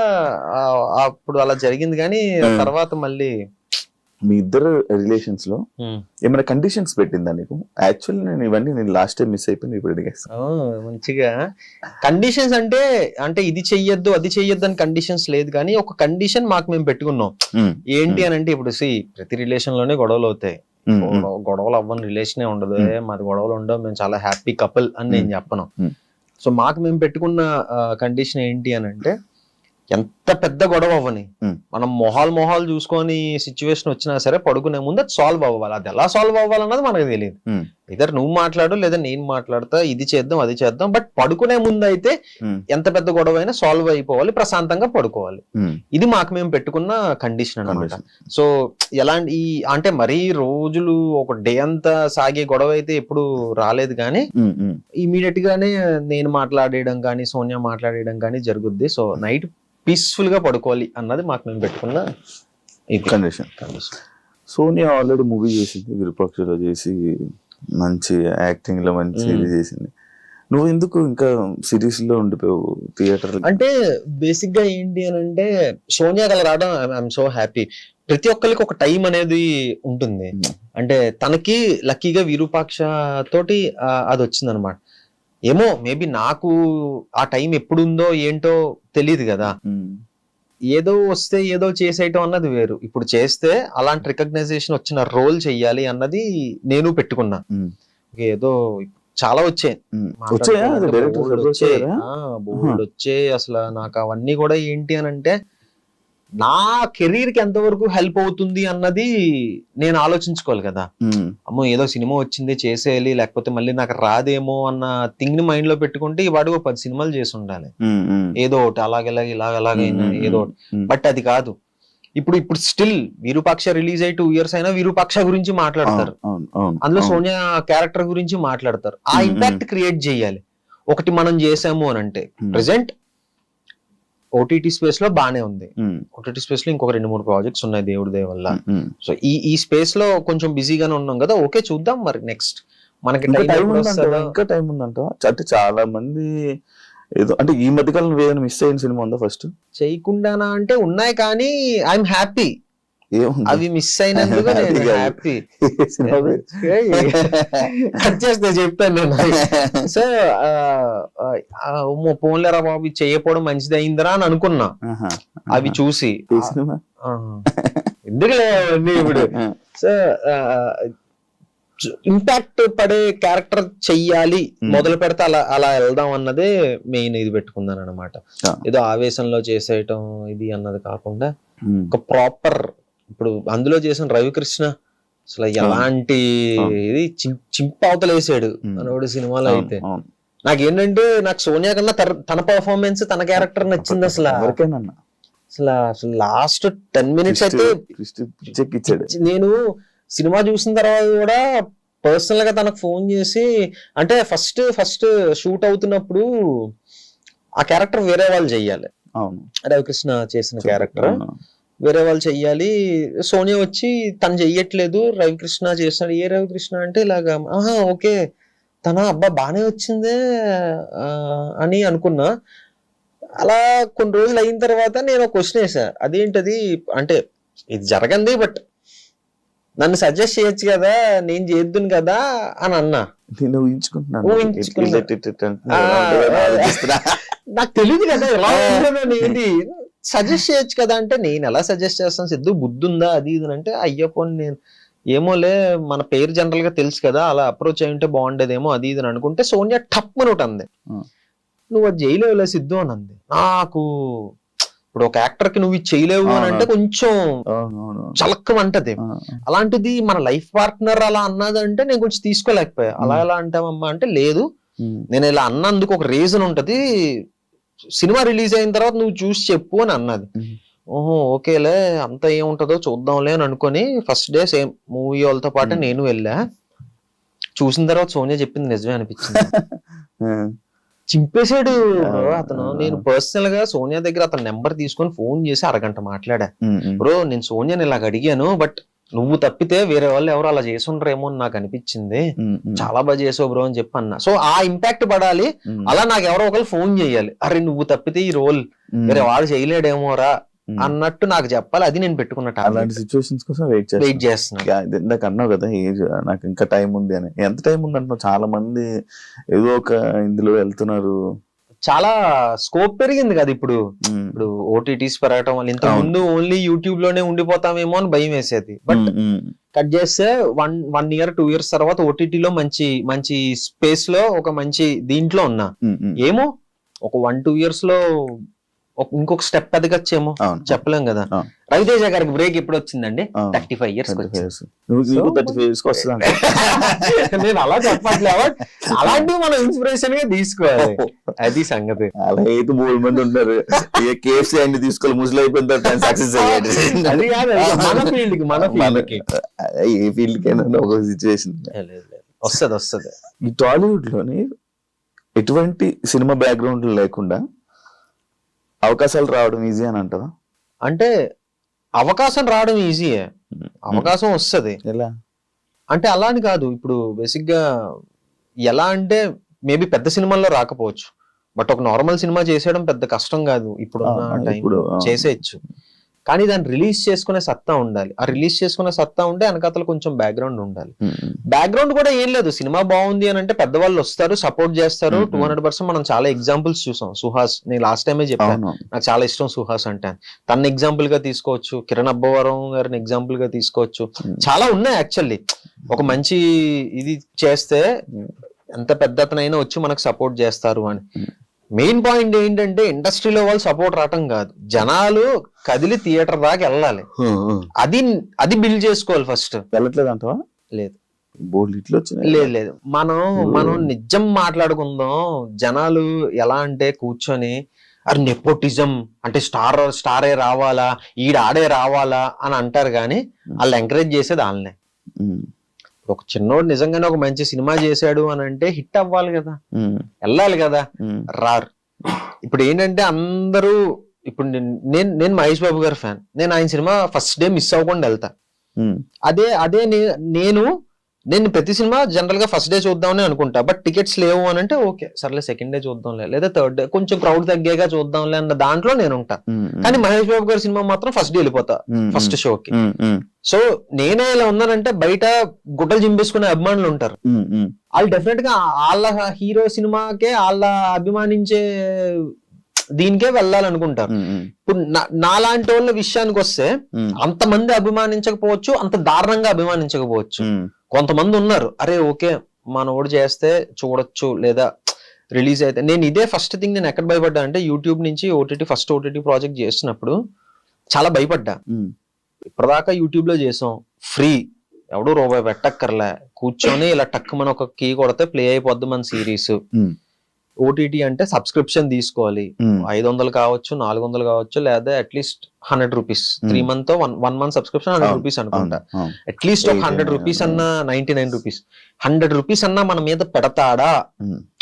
అప్పుడు అలా జరిగింది. కానీ తర్వాత మళ్ళీ మీ ఇద్దరు రిలేషన్స్ లో ఏమైనా కండిషన్స్ పెట్టిందా నీకు? యాక్చువల్లీ నేను ఇవన్నీ లాస్ట్ టైం మిస్ అయిపోయింది, ఇప్పుడు అడిగేస్తాను. మంచిగా కండిషన్స్ అంటే ఇది చెయ్యొద్దు అది చెయ్యొద్దు అని కండిషన్స్ లేదు, కానీ ఒక కండిషన్ మాకు మేము పెట్టుకున్నాం. ఏంటి అని అంటే, ఇప్పుడు ప్రతి రిలేషన్ లోనే గొడవలు అవుతాయి. గొడవలు అవ్వని రిలేషనే ఉండదు. మాది గొడవలు ఉండవు, మేము చాలా హ్యాపీ కపుల్ అని నేను చెప్పను. సో మాకు మేము పెట్టుకున్న కండిషన్ ఏంటి అని అంటే, ఎంత పెద్ద గొడవ అవ్వని, మనం మొహాలు చూసుకొని సిచ్యువేషన్ వచ్చినా సరే పడుకునే ముందు అది సాల్వ్ అవ్వాలి. అది ఎలా సాల్వ్ అవ్వాలన్నది మనకు తెలియదు. ఇద్దరు నువ్వు మాట్లాడు లేదా నేను మాట్లాడతా, ఇది చేద్దాం అది చేద్దాం, బట్ పడుకునే ముందు అయితే ఎంత పెద్ద గొడవ అయినా సాల్వ్ అయిపోవాలి, ప్రశాంతంగా పడుకోవాలి. ఇది మాకు మేము పెట్టుకున్న కండిషన్ అన్నమాట. సో ఎలాంటి అంటే మరీ రోజులు ఒక డే అంతా సాగే గొడవ అయితే ఎప్పుడు రాలేదు, కానీ ఇమీడియట్ గానే నేను మాట్లాడేయడం కానీ సోనియా మాట్లాడేయడం కానీ జరుగుద్ది. సో నైట్ పీస్ఫుల్ గా పడుకోవాలి అన్నది మాకు మేము పెట్టుకున్న కండిషన్. సోనియా ఆల్రెడీ మూవీ చేసింది, విరూపాక్షలో చేసి మంచి యాక్టింగ్ లో మంచి ఇది చేసింది. నువ్వు ఎందుకు ఇంకా సిరీస్ లో ఉండిపోయావు థియేటర్? అంటే బేసిక్ గా ఏంటి అని అంటే, సోనియా కల రావడం ఐఎమ్ సో హ్యాపీ. ప్రతి ఒక్కరికి ఒక టైం అనేది ఉంటుంది. అంటే తనకి లక్కీగా విరూపాక్ష తోటి అది వచ్చింది అనమాట. ఏమో మేబీ నాకు ఆ టైం ఎప్పుడుందో ఏంటో తెలియదు కదా. ఏదో వస్తే ఏదో చేసేయటం అన్నది వేరు. ఇప్పుడు చేస్తే అలాంటి రికగ్నైజేషన్ వచ్చిన రోల్ చెయ్యాలి అన్నది నేను పెట్టుకున్నా. ఏదో చాలా వచ్చాయి, బోల్డ్ వచ్చాయి. అసలు నాకు అవన్నీ కూడా ఏంటి అని అంటే, నా కెరీర్ కి ఎంతవరకు హెల్ప్ అవుతుంది అన్నది నేను ఆలోచించుకోవాలి కదా. అమ్మో ఏదో సినిమా వచ్చింది చేసేయాలి, లేకపోతే మళ్ళీ నాకు రాదేమో అన్న థింగ్ ని మైండ్ లో పెట్టుకుంటే ఈ వాడికి 10 సినిమాలు చేసి ఉండాలి, ఏదో ఒకటి అలాగైనా ఏదో ఒకటి. బట్ అది కాదు. ఇప్పుడు స్టిల్ విరూపాక్ష రిలీజ్ అయ్యి 2 years అయినా విరూపాక్ష గురించి మాట్లాడతారు, అందులో సోనియా క్యారెక్టర్ గురించి మాట్లాడతారు. ఆ ఇంపాక్ట్ క్రియేట్ చేయాలి. ఒకటి మనం చేసాము అని అంటే, ప్రెసెంట్ ఓటీటీ స్పేస్ లో బానే ఉంది. ఓటీటీ స్పేస్ లో ఇంకొక 2-3 ప్రాజెక్ట్స్ ఉన్నాయి దేవుడి దయ వల్ల. సో ఈ స్పేస్ లో కొంచెం బిజీగానే ఉన్నాం కదా. ఓకే చూద్దాం మరి నెక్స్ట్ మనకి ఇంకా టైం ఉందంట. అంటే చాలా మంది ఏదో అంటే ఈ మధ్యకాలం ఏదైనా మిస్ అయిన సినిమా ఉందా? ఫస్ట్ చేయకుండానా అంటే ఉన్నాయి, కానీ ఐఎమ్ హ్యాపీ. అవి మిస్ అయినందుకు నేను హ్యాపీ. కట్ చేస్తే చెప్తాను నేను. సో పోన్లేరా బాబు చేయకపోవడం మంచిది అయిందిరా అని అనుకున్నా అవి చూసి. ఎందుకులే ఇప్పుడు సో ఇంపాక్ట్ పడే క్యారెక్టర్ చెయ్యాలి, మొదలు పెడితే అలా వెళ్దాం అన్నదే మెయిన్ ఇది పెట్టుకున్నాను అనమాట. ఏదో ఆవేశంలో చేసేయటం ఇది అన్నది కాకుండా ఒక ప్రాపర్. ఇప్పుడు అందులో చేసిన రవికృష్ణ అసలు ఎలాంటి ఇది చింపవతలేసాడు అనోడు సినిమాలో. అయితే నాకేంటంటే, నాకు సోనియా కన్నా తన పర్ఫార్మెన్స్ తన క్యారెక్టర్ నచ్చింది. అసలు లాస్ట్ 10 minutes అయితే నేను సినిమా చూసిన తర్వాత కూడా పర్సనల్ గా తనకు ఫోన్ చేసి, అంటే ఫస్ట్ షూట్ అవుతున్నప్పుడు ఆ క్యారెక్టర్ వేరే వాళ్ళు చెయ్యాలి, రవికృష్ణ చేసిన క్యారెక్టర్ వేరే వాళ్ళు చెయ్యాలి. సోనియా వచ్చి తను చెయ్యట్లేదు, రవికృష్ణ చేస్తున్నాడు. ఏ రవికృష్ణ అంటే ఇలాగా, ఓకే తన అబ్బా బానే వచ్చిందే అని అనుకున్నా. అలా కొన్ని రోజులు అయిన తర్వాత నేను ఒక క్వశ్చన్ వేసా, అదేంటది అంటే ఇది జరగంది బట్ నన్ను సజెస్ట్ చేయొచ్చు కదా, నేను చేద్దును కదా అని అన్నా. నేను ఊహించుకుంటున్నాను నాకు తెలియదు కదా ఎలా ఉంటుందని. సజెస్ట్ చేయొచ్చు కదా అంటే నేను ఎలా సజెస్ట్ చేస్తాను సిద్ధు, బుద్ధి ఉందా అది ఇది అంటే, అయ్యప్ప నేను ఏమోలే మన పేరు జనరల్ గా తెలుసు కదా, అలా అప్రోచ్ అయి ఉంటే బాగుండేదేమో అది ఇది అని అనుకుంటే సోనియా టప్ అని ఒకటి అంది, నువ్వు అది చేయలేవులే సిద్ధు అని అంది. నాకు ఇప్పుడు ఒక యాక్టర్ కి నువ్వు ఇది చేయలేవు అని అంటే కొంచెం చలక్కమంటది. అలాంటిది మన లైఫ్ పార్ట్నర్ అలా అన్నదంటే నేను కొంచెం తీసుకోలేకపోయా. అలా ఎలా అంటావమ్మా అంటే, లేదు నేను ఇలా అన్నందుకు ఒక రీజన్ ఉంటది, సినిమా రిలీజ్ అయిన తర్వాత నువ్వు చూసి చెప్పు అని అన్నది. ఓహో ఓకేలే అంత ఏముంటదో చూద్దాంలే అని అనుకుని ఫస్ట్ డే సేమ్ మూవీ వాళ్ళతో పాటు నేను వెళ్ళా. చూసిన తర్వాత సోనియా చెప్పింది నిజమే అనిపించింది. చింపేశాడు అతను. నేను పర్సనల్ గా సోనియా దగ్గర అతని నెంబర్ తీసుకొని ఫోన్ చేసి అరగంట మాట్లాడా. బ్రో నేను సోనియాని ఇలాగ అడిగాను, బట్ నువ్వు తప్పితే వేరే వాళ్ళు ఎవరు అలా చేసి ఉండరేమో అని నాకు అనిపించింది, చాలా బాగా చేసావు బ్రో అని చెప్పి అన్నా. సో ఆ ఇంపాక్ట్ పడాలి, అలా నాకు ఎవరో ఒకరు ఫోన్ చేయాలి, అరే నువ్వు తప్పితే ఈ రోల్ వేరే వాడు చేయలేడేమోరా అన్నట్టు నాకు చెప్పాలి. అది నేను పెట్టుకున్న అలాంటి సిచ్యువేషన్స్ కోసం వెయిట్ చేస్తున్నా. ఇందాక అన్నావు కదా ఏజ్ నాకు ఇంకా టైం ఉంది అని. ఎంత టైం ఉంది అంటున్నావు? చాలా మంది ఏదో ఒక ఇందులో వెళ్తున్నారు, చాలా స్కోప్ పెరిగింది కదా ఇప్పుడు. ఇప్పుడు ఓటీటీస్ పెరగటం వల్ల, ఇంత ముందు ఓన్లీ యూట్యూబ్ లోనే ఉండిపోతామేమో అని భయం వేసేది. బట్ కట్ చేస్తే 1 year 2 years తర్వాత ఓటీటీలో మంచి స్పేస్ లో ఒక మంచి దీంట్లో ఉన్నా. ఏమో ఒక 1-2 years లో ఇంకొక స్టెప్ ఎదగచ్చేమో, చెప్పలేం కదా. రవితేజ గారికి బ్రేక్ ఎప్పుడు వచ్చిందండి? 35 years. నేను అలా చెప్పట్లేదు, అలాంటివి మనం ఇన్స్పిరేషన్ గా తీసుకోవాలి, అది సంగతి. అలా అయితే 3 మంది ఉంటారు, కేఎఫ్సీ అన్ని తీసుకోవాలి, ముసలి అయిపోయిన తర్వాత సక్సెస్ అయ్యాడు. అది కాదు మన ఫీల్డ్ కి ఏ ఫీల్డ్ కైనా ఒక సిచ్యువేషన్ వస్తుంది. ఈ టాలీవుడ్ లోని ఎటువంటి సినిమా బ్యాక్గ్రౌండ్ లేకుండా అవకాశాలు రావడం ఈజీ అని అంటారా? అంటే అవకాశం రావడం ఈజీయే, అవకాశం వస్తుంది. ఎలా అంటే అలా అని కాదు. ఇప్పుడు బేసిక్ గా ఎలా అంటే మేబీ పెద్ద సినిమాల్లో రాకపోవచ్చు, బట్ ఒక నార్మల్ సినిమా చేసేయడం పెద్ద కష్టం కాదు. ఇప్పుడు చేసేయచ్చు, కానీ దాన్ని రిలీజ్ చేసుకునే సత్తా ఉండాలి. ఆ రిలీజ్ చేసుకునే సత్తా ఉంటే వెనకాతల కొంచెం బ్యాక్గ్రౌండ్ ఉండాలి. బ్యాక్గ్రౌండ్ కూడా ఏం లేదు, సినిమా బాగుంది అని అంటే పెద్దవాళ్ళు వస్తారు, సపోర్ట్ చేస్తారు 200%. మనం చాలా ఎగ్జాంపుల్స్ చూసాం. సుహాస్, నేను లాస్ట్ టైమే చెప్పాను, నాకు చాలా ఇష్టం సుహాస్ అంటే. తన ఎగ్జాంపుల్ గా తీసుకోవచ్చు, కిరణ్ అబ్బవరం గారిని ఎగ్జాంపుల్ గా తీసుకోవచ్చు, చాలా ఉన్నాయి యాక్చువల్లీ. ఒక మంచి ఇది చేస్తే ఎంత పెద్ద అతనైనా వచ్చి మనకు సపోర్ట్ చేస్తారు అని. మెయిన్ పాయింట్ ఏంటంటే ఇండస్ట్రీలో వాళ్ళు సపోర్ట్ రావటం కాదు, జనాలు కదిలి థియేటర్ దాకా వెళ్ళాలి, అది బిల్డ్ చేసుకోవాలి ఫస్ట్. వెళ్ళట్లేదు అంటవా? లేదు, లేదు. మనం నిజం మాట్లాడుకుందాం. జనాలు ఎలా అంటే కూర్చొని అరే నెపోటిజం అంటే స్టారే రావాలా, ఆడే రావాలా అని అంటారు, కానీ వాళ్ళు ఎంకరేజ్ చేసేది వాళ్ళనే. ఒక చిన్నోడు నిజంగానే ఒక మంచి సినిమా చేశాడు అని అంటే హిట్ అవ్వాలి కదా, వెళ్ళాలి కదా, రారు. ఇప్పుడు ఏంటంటే అందరూ, ఇప్పుడు నేను మహేష్ బాబు గారి ఫ్యాన్, నేను ఆయన సినిమా ఫస్ట్ డే మిస్ అవ్వకుండా వెళ్తా. అదే నేను ప్రతి సినిమా జనరల్ గా ఫస్ట్ డే చూద్దామని అనుకుంటా, బట్ టికెట్స్ లేవు అని అంటే ఓకే సర్లే సెకండ్ డే చూద్దాంలే, లేదా థర్డ్ డే కొంచెం క్రౌడ్ తగ్గాక చూద్దాంలే అన్న దాంట్లో నేను ఉంటా. కానీ మహేష్ బాబు గారి సినిమా మాత్రం ఫస్ట్ డే వెళ్ళిపోతా ఫస్ట్ షోకి. సో నేనే ఇలా ఉన్నానంటే బయట గుడ్డలు చింపేసుకునే అభిమానులు ఉంటారు, వాళ్ళు డెఫినెట్ గా వాళ్ళ హీరో సినిమాకే వాళ్ళ అభిమానించే దీనికే వెళ్ళాలనుకుంటారు. ఇప్పుడు నాలాంటి వాళ్ళ విషయానికి వస్తే అంతమంది అభిమానించకపోవచ్చు, అంత దారుణంగా అభిమానించకపోవచ్చు. కొంతమంది ఉన్నారు, అరే ఓకే మనోడు చేస్తే చూడొచ్చు, లేదా రిలీజ్ అయితే. నేను ఇదే ఫస్ట్ థింగ్ నేను ఎక్కడ భయపడ్డా అంటే యూట్యూబ్ నుంచి ఫస్ట్ ఓటీటీ ప్రాజెక్ట్ చేస్తున్నప్పుడు చాలా భయపడ్డా. ఇప్పటిదాకా యూట్యూబ్ లో చేసాం, ఫ్రీ, ఎవడు రూపాయి పెట్టక్కర్లే, కూర్చొని ఇలా టక్ మన ఒక కీ కొడితే ప్లే అయిపోద్ది మన సిరీస్. ఓటీటీ అంటే సబ్స్క్రిప్షన్ తీసుకోవాలి, 500 కావచ్చు, 400 కావచ్చు, లేదా at least 100 rupees 3 month 1 month subscription 100 rupees అనుకుంటా. అట్లీస్ట్ ఒక 100 రూపీస్ అన్నా, 99 రూపీస్ 100 రూపీస్ అన్నా మన మీద పెడతాడా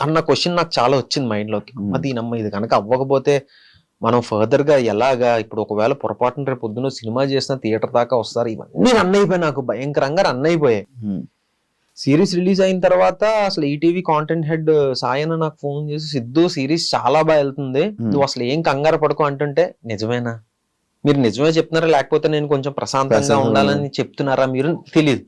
అన్న క్వశ్చన్ నాకు చాలా వచ్చింది మైండ్ లోకి. దీనమ్మ ఇది కనుక అవ్వకపోతే మనం ఫర్దర్ గా ఎలాగా, ఇప్పుడు ఒకవేళ పొరపాటున రేపు పొద్దున సినిమా చేసిన థియేటర్ దాకా వస్తారు, ఇవన్నీ రన్ అయిపోయాయి, నాకు భయంకరంగా రన్ అయిపోయాయి. సిరీస్ రిలీజ్ అయిన తర్వాత అసలు ఈటీవీ కాంటెంట్ హెడ్ సాయన నాకు ఫోన్ చేసి, సిద్ధు సిరీస్ చాలా బాగా వెళ్తుంది, నువ్వు అసలు ఏం కంగారు పడుకో అంటుంటే, నిజమేనా మీరు నిజమే చెప్తున్నారా లేకపోతే నేను కొంచెం ప్రశాంతంగా ఉండాలని చెప్తున్నారా మీరు తెలియదు.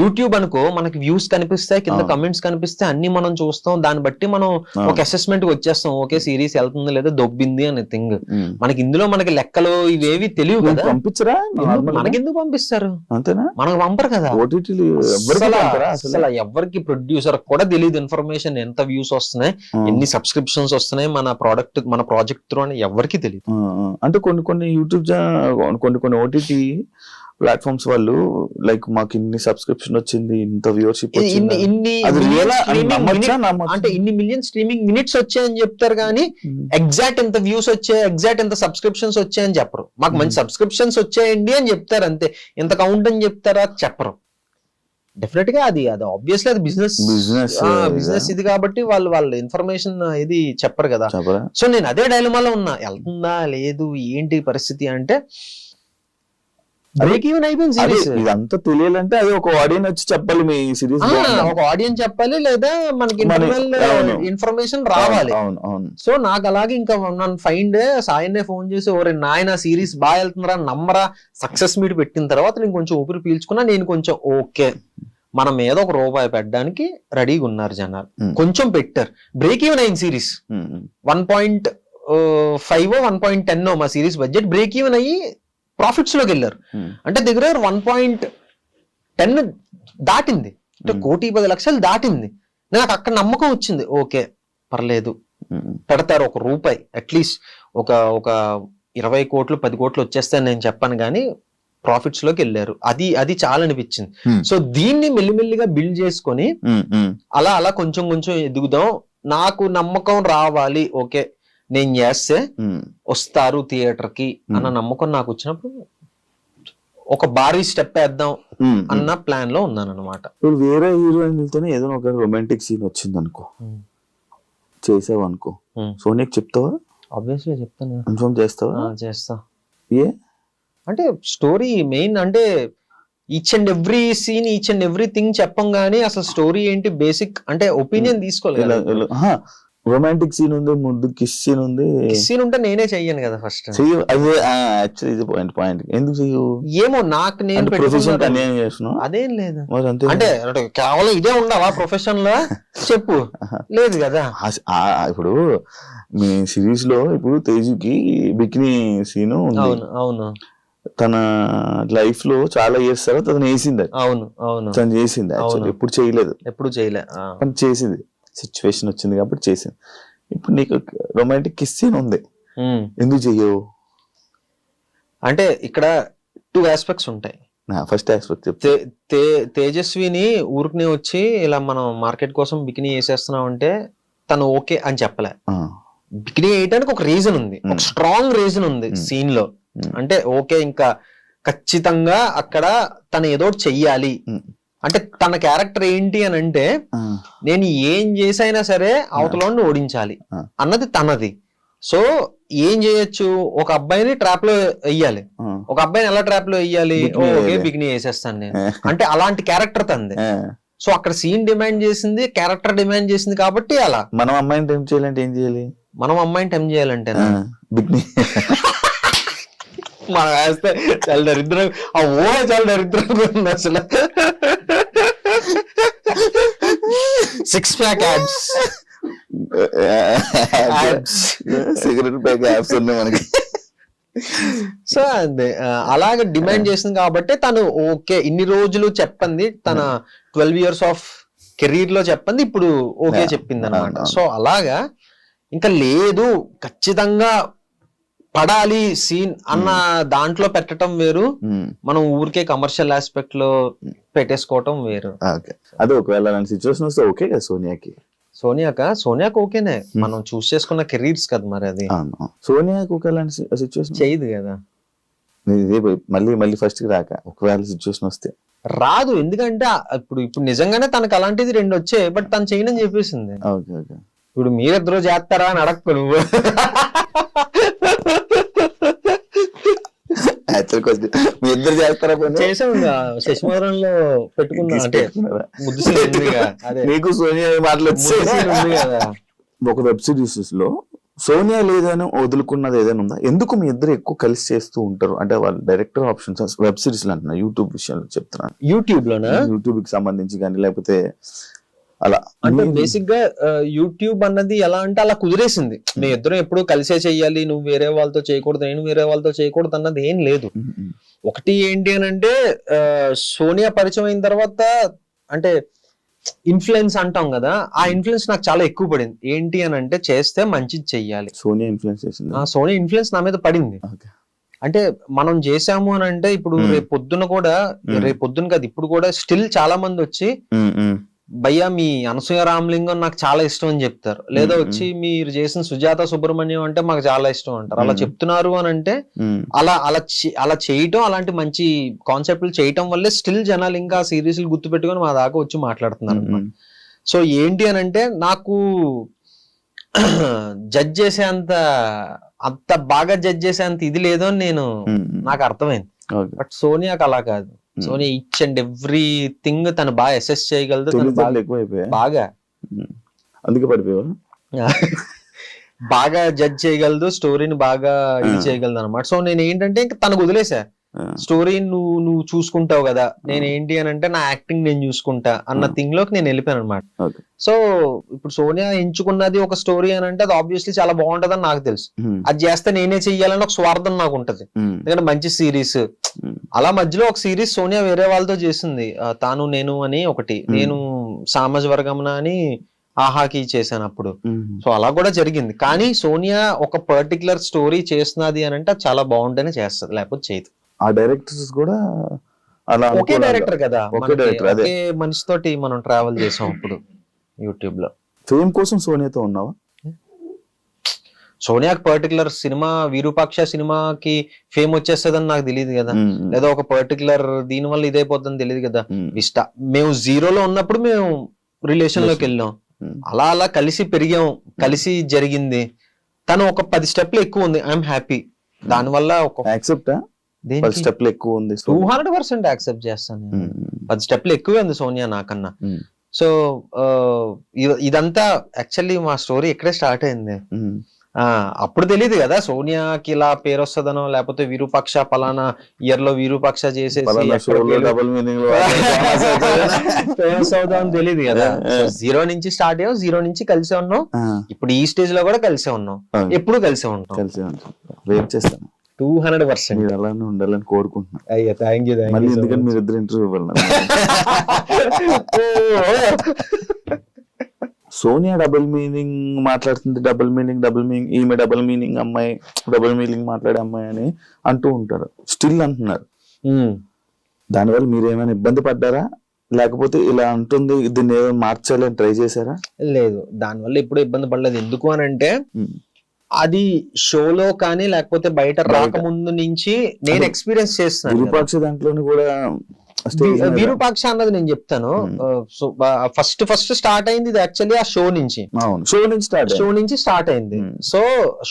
యూట్యూబ్ అనుకో మనకి వ్యూస్ కనిపిస్తాయి, కింద కమెంట్స్ కనిపిస్తాయి, అన్ని మనం చూస్తాం, దాన్ని బట్టి మనం ఒక అసెస్మెంట్ కి వచ్చేస్తాం, ఓకే సిరీస్ వెళ్తుంది లేదా దొబ్బింది అనే థింగ్. మనకి ఇందులో మనకి లెక్కలు ఇవేవి తెలియవు కదా. పంపించరా? మనకెందుకు పంపిస్తారు? అంతేనా? మనకు పంపరు కదా. అసలు ఎవరికి ప్రొడ్యూసర్ కూడా తెలియదు ఇన్ఫర్మేషన్, ఎంత వ్యూస్ వస్తున్నాయి, ఎన్ని సబ్స్క్రిప్షన్స్ వస్తున్నాయి మన ప్రాజెక్ట్ త్రూ అని ఎవరికి తెలియదు. అంటే కొన్ని యూట్యూబ్ కొన్ని ఓటీటీ ప్లాట్ఫామ్స్ వాళ్ళు లైక్ మాకు ఇన్ని సబ్స్క్రిప్షన్ వచ్చింది, ఇంత వ్యూవర్షిప్ అంటే ఇన్ని మిలియన్ స్ట్రీమింగ్ మినిట్స్ వచ్చాయని చెప్తారు కానీ ఎగ్జాక్ట్ ఎంత వ్యూస్ వచ్చాయి, ఎగ్జాక్ట్ ఎంత సబ్స్క్రిప్షన్స్ వచ్చాయని చెప్పరు. మాకు మంచి సబ్స్క్రిప్షన్స్ వచ్చాయండి అని చెప్తారు అంతే. ఎంత కౌంట్ అని చెప్తారా చెప్పరు. డెఫినెట్ గా అది ఆబ్వియస్లీ అది బిజినెస్ ఇది కాబట్టి వాళ్ళ ఇన్ఫర్మేషన్ ఇది చెప్పరు కదా. సో నేను అదే డైలమాలో ఉన్నా, వెళ్తుందా లేదు ఏంటి పరిస్థితి అంటే బ్రేక్ ఈవెన్ అయిపోయింది సిరీస్. ఇదంతా తెలియాలంటే అది ఒక ఆడియన్స్ వచ్చి చెప్పాలి, మీ సిరీస్ ఒక ఆడియన్స్ చెప్పాలి, లేదా మనకి ఇన్ఫర్మేషన్ రావాలి. సో నాకు అలాగే ఇంకా నన్ను ఫైండ్ సాయన్నే ఫోన్ చేసి ఓరే నాయన సిరీస్ బాగా వెళ్తుందిరా నమ్మరా, సక్సెస్ మీట్ పెట్టిన తర్వాత నేను కొంచెం ఊపిరి పీల్చుకున్నా, నేను కొంచెం ఓకే మన మీద ఒక రూపాయి పెట్టడానికి రెడీగా ఉన్నారు జనాలు, కొంచెం పెట్టారు. బ్రేక్ ఈవెన్ అయింది సిరీస్. 1.5 1.10 మా సిరీస్ బడ్జెట్ బ్రేక్ ఈవెన్ అయ్యి ప్రాఫిట్స్ లోకి వెళ్ళారు. అంటే దగ్గర 1.10 దాటింది, అంటే 1,10,00,000 దాటింది. నాకు అక్కడ నమ్మకం వచ్చింది, ఓకే పర్లేదు పెడతారు ఒక రూపాయి, అట్లీస్ట్ ఒక 20 కోట్లు 10 కోట్లు వచ్చేస్తాయని నేను చెప్పాను కానీ ప్రాఫిట్స్ లోకి వెళ్ళారు. అది చాలా అనిపించింది. సో దీన్ని మెల్లిమెల్లిగా బిల్డ్ చేసుకొని అలా కొంచెం ఎదుగుదాం, నాకు నమ్మకం రావాలి, ఓకే నేను చేస్తే వస్తారు థియేటర్ కి అన్న నమ్మకం నాకు వచ్చినప్పుడు ఒక భారీ స్టెప్ వేద్దాం అన్న ప్లాన్ లో ఉన్నాను అనమాట. ఇప్పుడు వేరే హీరోయిన్లతోనే ఏదో ఒక రొమాంటిక్ సీన్ వచ్చింది అనుకో, చేసావు అనుకో, సోనియాకి చెప్తావా? ఆబ్వియస్లీ చెప్తాను. కన్ఫర్మ్ చేస్తావా? చేస్తా. ఏ అంటే స్టోరీ మెయిన్, అంటే each and every scene each and everything చెప్పం గానీ అసలు స్టోరీ ఏంటి బేసిక్ అంటే ఒపీనియన్ తీసుకోలేదు. రొమాంటిక్ సీన్ ఉంది, ముందు కిస్ సీన్ ఉంది. కిస్ సీన్ ఉంటే నేనే చెయ్యను కదా ఫస్ట్. చెయ్యు, అదే యాక్చువల్లీ ఇది పాయింట్. ఎందుకు చెయ్యు? ఏమో నాకు నేను ప్రొఫెషన్ అన్యాయం చేస్తున్నావు. అదేం లేదు అంటే కేవలం ఇదే ఉండాలా ప్రొఫెషన్ లో చెప్పు, లేదు కదా. ఇప్పుడు మీ సిరీస్ లో ఇప్పుడు తేజుకి బికినీ సీన్ ఉంది. అవును తన లైఫ్ లో చాలా ఇయర్స్ తర్వాత తను వేసింది. అవును తను చేసింది, ఎప్పుడు చేయలేదు, కానీ చేసింది. సిచ్యువేషన్ వచ్చింది కాబట్టి చేసింది. ఇప్పుడు నీకు రొమాంటిక్ కిస్ సీన్ ఉంది, ఎందుకు చెయ్యవు? అంటే ఇక్కడ 2 ఆస్పెక్ట్స్ ఉంటాయి. ఫస్ట్ ఆస్పెక్ట్ చెప్తే తేజస్విని ఊరికి వచ్చి ఇలా మనం మార్కెట్ కోసం బికినీ వేసేస్తున్నాం అంటే తను ఓకే అని చెప్పలే. బికినీ వేయడానికి ఒక రీజన్ ఉంది, ఒక స్ట్రాంగ్ రీజన్ ఉంది సీన్ లో. అంటే ఓకే ఇంకా ఖచ్చితంగా అక్కడ తను ఏదో చెయ్యాలి అంటే తన క్యారెక్టర్ ఏంటి అని అంటే నేను ఏం చేసైనా సరే అవతలని ఓడించాలి అన్నది తనది. సో ఏం చేయొచ్చు, ఒక అబ్బాయిని ట్రాప్ లో వెయ్యాలి, ఒక అబ్బాయిని ఎలా ట్రాప్ లో వెయ్యాలి, ఓకే బికినీ వేసేస్తాను నేను అంటే అలాంటి క్యారెక్టర్ తంది. సో అక్కడ సీన్ డిమాండ్ చేసింది, క్యారెక్టర్ డిమాండ్ చేసింది కాబట్టి అలా. మనం అమ్మాయిని టెంప్ట్ చేయాలంటే ఏం చేయాలి? మనం అమ్మాయిని టెంప్ట్ చేయాలంటే బికినీ మనం వేస్తే చాలా దరిద్రం, ఆ ఊహ చాలా దరిద్రంగా ఉంది అసలు. 6 pack ads, cigarette pack ads ఉన్నాయి మనకి. సో అదే అలాగే డిమాండ్ చేసింది కాబట్టి తను ఓకే ఇన్ని రోజులు చెప్పింది, తన 12 years ఆఫ్ కెరీర్ లో చెప్పింది ఇప్పుడు ఓకే చెప్పింది అనమాట. సో అలాగా ఇంకా లేదు ఖచ్చితంగా పడాలి సీన్ అన్న దాంట్లో పెట్టడం వేరు, మనం ఊరికే కమర్షియల్ ఆస్పెక్ట్ లో పెట్టేసుకోవటం వేరు. అదే ఒకవేళ సిచ్యువేషన్ వస్తే ఓకే కదా సోనియాకి ఓకేనే, మనం చూస్ చేసుకున్న కెరీర్స్ కదా మరి. అది సోనియాకి ఒకవేళ సిచ్యువేషన్ చేయదు కదా, మళ్ళీ ఫస్ట్ కి రాక ఒకవేళ సిచ్యువేషన్ వస్తే రాదు. ఎందుకంటే ఇప్పుడు నిజంగానే తనకు అలాంటిది 2 వచ్చాయి, బట్ తను చేయనని చెప్పేసింది. ఇప్పుడు మీరిద్దరూ చేస్తారా అని అడక్కు నువ్వు. మీ ఇద్దరు చేస్తారా? చేసాము శశిమోహన్లో పెట్టుకున్నా అంటే నీకు సోనియా మాట్లాడుతుంది కదా. ఒక వెబ్ సిరీస్ లో సోనియా లేదని వదులుకున్నది ఏదైనా ఉందా? ఎందుకు మీ ఇద్దరు ఎక్కువ కలిసి చేస్తూ ఉంటారు? అంటే వాళ్ళు డైరెక్టర్ ఆప్షన్స్ వెబ్ సిరీస్ అంటున్నా, యూట్యూబ్ విషయంలో చెప్తున్నాను. యూట్యూబ్ లోనా? యూట్యూబ్ కి సంబంధించి కానీ లేకపోతే అలా అంటే బేసిక్ గా యూట్యూబ్ అన్నది ఎలా అంటే అలా కుదిరేసింది. మీ ఇద్దరం ఎప్పుడు కలిసే చెయ్యాలి, నువ్వు వేరే వాళ్ళతో చేయకూడదు, నేను వేరే వాళ్ళతో చేయకూడదు అన్నది ఏం లేదు. ఒకటి ఏంటి అని అంటే సోనియా పరిచయం అయిన తర్వాత అంటే ఇన్ఫ్లుయెన్స్ అంటాం కదా, ఆ ఇన్ఫ్లుయెన్స్ నాకు చాలా ఎక్కువ పడింది. ఏంటి అని అంటే చేస్తే మంచిది చెయ్యాలి. సోనియా ఇన్ఫ్లుయెన్స్ చేసింది. సోనియా ఇన్ఫ్లుయెన్స్ నా మీద పడింది. అంటే మనం చేసాము అని అంటే ఇప్పుడు రేపు పొద్దున కూడా, రేపు పొద్దున కాదు ఇప్పుడు కూడా స్టిల్ చాలా మంది వచ్చి భయ్యా మీ అనసూయ రామలింగం నాకు చాలా ఇష్టం అని చెప్తారు. లేదా వచ్చి మీరు చేసిన సుజాత సుబ్రహ్మణ్యం అంటే మాకు చాలా ఇష్టం అంటారు. అలా చెప్తున్నారు అని అంటే అలా చేయటం, అలాంటి మంచి కాన్సెప్ట్లు చేయటం వల్లే స్టిల్ జనాలు ఇంకా సిరీస్లు గుర్తు పెట్టుకొని మా దాకా వచ్చి మాట్లాడుతున్నారు అనమాట. సో ఏంటి అని అంటే నాకు జడ్జ్ చేసేంత అంత బాగా జడ్జ్ చేసేంత ఇది లేదు అని నాకు అర్థమైంది. బట్ సోనియాకి అలా కాదు. సోనియా ఈచ్ అండ్ ఎవ్రీథింగ్ తను బాగా అసెస్ చేయగలదు. బాగా అందుకే పడిపోయావా? బాగా జడ్జ్ చేయగలదు, స్టోరీని బాగా ఇది చేయగలదు అనమాట. సో నేను ఏంటంటే ఇంకా తనకు వదిలేసా, స్టోరీ నువ్వు చూసుకుంటావు కదా, నేను ఏంటి అని అంటే నా యాక్టింగ్ నేను చూసుకుంటా అన్న థింగ్ లోకి నేను వెళ్ళిపోయాను అనమాట. సో ఇప్పుడు సోనియా ఎంచుకున్నది ఒక స్టోరీ అని అంటే అది ఆబ్వియస్లీ చాలా బాగుంటదని నాకు తెలుసు. అది చేస్తే నేనే చెయ్యాలని ఒక స్వార్థం నాకు ఉంటది. ఎందుకంటే మంచి సిరీస్ అలా మధ్యలో ఒక సిరీస్ సోనియా వేరే వాళ్ళతో చేసింది, తాను నేను అని ఒకటి, నేను సామాజ వర్గంన అని ఆహాకి చేశాను అప్పుడు. సో అలా కూడా జరిగింది. కానీ సోనియా ఒక పర్టికులర్ స్టోరీ చేస్తున్నది అని అంటే చాలా బాగుంటేనే చేస్తుంది, లేకపోతే చేయదు. ఆ డైరెక్టర్స్ కూడా అలా ఒకే డైరెక్టర్ కదా, ఒకే మనిషితోటి మనం ట్రావెల్ చేసాం అప్పుడు యూట్యూబ్ లో. ఫేమ్ కోసం సోనియాతో ఉన్నావా? సోనియాకి పర్టికులర్ సినిమా విరూపాక్ష సినిమాకి ఫేమ్ వచ్చేస్తుందని నాకు తెలియదు కదా, లేదా ఒక పర్టికులర్ దీని వల్ల ఇదైపోతుందని తెలియదు కదా. మేము జీరోలో ఉన్నప్పుడు మేము రిలేషన్ లోకి వెళ్ళాం, అలా అలా కలిసి పెరిగాం, కలిసి జరిగింది. తను ఒక 10 స్టెప్లు ఎక్కువ ఉంది, ఐఎమ్ హ్యాపీ. దానివల్ల ఒక యాక్సెప్ట్ 10 స్టెప్లు ఎక్కువ ఉంది, 200% యాక్సెప్ట్ చేస్తాను. 10 స్టెప్లు ఎక్కువే ఉంది సోనియా నాకన్నా. సో ఇదంతా యాక్చువల్లీ మా స్టోరీ ఎక్కడే స్టార్ట్ అయింది. అప్పుడు తెలియదు కదా సోనియాకి ఇలా పేరు వస్తుందనో, లేకపోతే విరూపాక్ష పలానా ఇయర్ లో విరూపాక్ష చేసేసి ఫేమస్ అవుదాం తెలియదు కదా. జీరో నుంచి స్టార్ట్ అయ్యాం, జీరో నుంచి కలిసే ఉన్నాం, ఇప్పుడు ఈ స్టేజ్ లో కూడా కలిసే ఉన్నాం, ఎప్పుడు కలిసే ఉంటాం. 200% మీరు అలానే ఉండాలని కోరుకుంటున్నాను. అయ్యా థ్యాంక్ యూ. మళ్ళీ ఎందుకంటే మీరు ఇద్దరు ఇంటర్వ్యూ ఇవ్వాలి. సోనియా డబుల్ మీనింగ్ మాట్లాడుతుంది, డబుల్ మీనింగ్ ఈమె డబుల్ మీనింగ్ అమ్మాయి, డబుల్ మీనింగ్ మాట్లాడే అమ్మాయి అని అంటూ ఉంటారు, స్టిల్ అంటున్నారు. దానివల్ల మీరు ఏమైనా ఇబ్బంది పడ్డారా, లేకపోతే ఇలా అంటుంది దీన్ని ఏమైనా మార్చాలని ట్రై చేశారా? లేదు, దానివల్ల ఎప్పుడు ఇబ్బంది పడలేదు. ఎందుకు అని అంటే అది షోలో కానీ లేకపోతే బయట రాకముందు నుంచి నేను ఎక్స్పీరియన్స్ చేస్తున్నాను. విరూపాక్ష దాంట్లోని కూడా విరూపాక్ష అన్నది నేను చెప్తాను. ఫస్ట్ స్టార్ట్ అయింది ఇది యాక్చువల్లీ ఆ షో నుంచి స్టార్ట్ అయింది. సో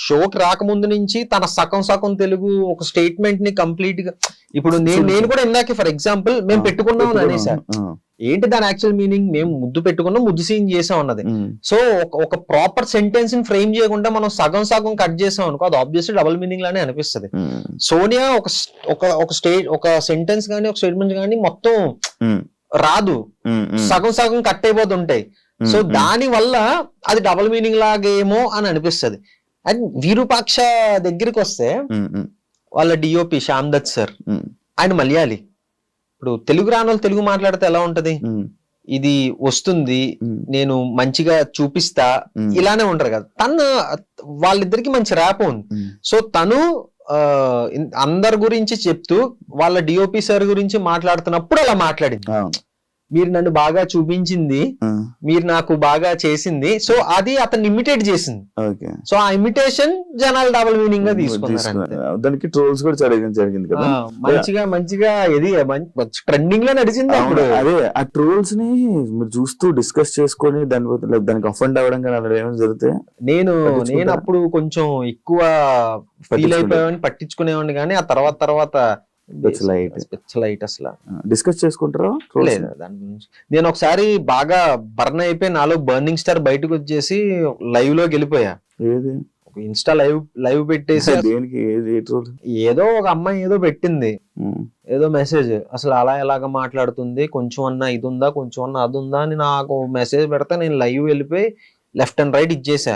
షోకి రాకముందు నుంచి తన సగం తెలుగు ఒక స్టేట్మెంట్ ని కంప్లీట్ గా, ఇప్పుడు నేను కూడా ఇందాక ఫర్ ఎగ్జాంపుల్ మేము పెట్టుకున్నాం అనేసారు. ఏంటి దాని యాక్చువల్ మీనింగ్? మేము ముద్దు పెట్టుకున్నాం, ముద్దు సీన్ చేసాం అన్నది. సో ఒక ప్రాపర్ సెంటెన్స్ ని ఫ్రేమ్ చేయకుండా మనం సగం కట్ చేసాం అనుకో, అది ఆబ్వియస్లీ డబుల్ మీనింగ్ లానే అనిపిస్తుంది. సోనియా ఒక సెంటెన్స్ గానీ ఒక స్టేట్మెంట్ గానీ మొత్తం రాదు, సగం కట్ అయిపోతుంటాయి. సో దాని వల్ల అది డబుల్ మీనింగ్ లాగేమో అని అనిపిస్తుంది. అండ్ విరూపాక్ష దగ్గరికి వస్తే వాళ్ళ డిఓపి శ్యామ్ దత్ సార్, ఆయన మలయాళీ. ఇప్పుడు తెలుగు రాని వాళ్ళు తెలుగు మాట్లాడితే ఎలా ఉంటది, ఇది వస్తుంది నేను మంచిగా చూపిస్తా ఇలానే ఉంటారు కదా. వాళ్ళిద్దరికి మంచి ర్యాప్ ఉంది. సో తను అందరి గురించి చెప్తూ వాళ్ళ డిఓపి సార్ గురించి మాట్లాడుతున్నప్పుడు అలా మాట్లాడింది, మీరు నన్ను బాగా చూపించింది, మీరు నాకు బాగా చేసింది. సో అది అతను ఇమిటేట్ చేసింది. సో ఆ ఇమిటేషన్ జనాలు డబుల్ మీనింగ్ గా తీసుకున్నారు. దానికి ట్రోల్స్ కూడా జరిగింది కదా, మంచిగా ఇది ట్రెండింగ్ లో నడిచింది. అదే ఆ ట్రోల్స్ ని మీరు చూస్తూ డిస్కస్ చేసుకొని దానికి అఫెండ్ అవ్వడం కానీ అలా ఏమైనా జరిగితే నేను అప్పుడు కొంచెం ఎక్కువ ఫీల్ అయిపోయామని పట్టించుకునేవాడిని. కానీ ఆ తర్వాత అసలు డిస్కస్ చేసుకుంటారా? లేదు దాని గురించి. నేను ఒకసారి బాగా బర్న్ అయిపోయి నాలో బర్నింగ్ స్టార్ బయటకు వచ్చేసి లైవ్ లోకి వెళ్ళిపోయా. ఏది ఇన్స్టా లైవ్ పెట్టేసి దేనికి ఏ ట్రోల్? ఏదో ఒక అమ్మాయి ఏదో పెట్టింది, ఏదో మెసేజ్, అసలు అలా ఎలాగ మాట్లాడుతుంది, కొంచెం అన్నా ఇది ఉందా, కొంచెం అన్నా అది ఉందా అని నాకు మెసేజ్ పెడితే నేను లైవ్ వెళ్ళిపోయి లెఫ్ట్ అండ్ రైట్ ఇచ్చేసా.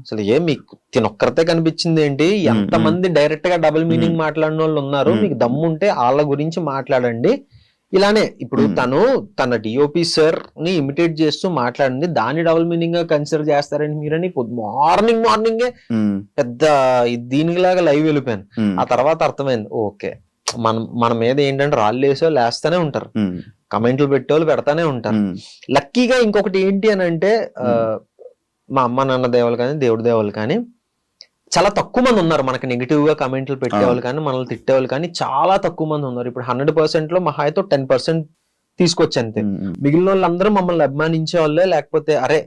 అసలు మీకు తినొక్కరితే కనిపించింది ఏంటి, ఎంత మంది డైరెక్ట్ గా డబుల్ మీనింగ్ మాట్లాడిన వాళ్ళు ఉన్నారు, మీకు దమ్ముంటే వాళ్ళ గురించి మాట్లాడండి. ఇలానే ఇప్పుడు తను తన డిఓపి సార్ ని ఇమిటేట్ చేస్తూ మాట్లాడింది, దాన్ని డబుల్ మీనింగ్ గా కన్సిడర్ చేస్తారని మీరని మార్నింగే పెద్ద దీనిలాగా లైవ్ వెళ్ళిపోయాను. ఆ తర్వాత అర్థమైంది, ఓకే మన మీద ఏంటంటే రాళ్ళు వేసో లేస్తానే ఉంటారు, కమెంట్లు పెట్టేవాళ్ళు పెడతానే ఉంటారు. లక్కీగా ఇంకొకటి ఏంటి అని అంటే మా అమ్మ నాన్న దేవాలు కానీ దేవుడి దేవాలు కానీ చాలా తక్కువ మంది ఉన్నారు మనకి నెగిటివ్ గా కమెంట్లు పెట్టేవాళ్ళు కానీ మనల్ని తిట్టేవాళ్ళు కానీ చాలా తక్కువ మంది ఉన్నారు. ఇప్పుడు 100% లో మహా అయితే 10% తీసుకొచ్చి అంతే. మిగిలిన వాళ్ళందరూ మమ్మల్ని అభిమానించే వాళ్ళే, లేకపోతే అరే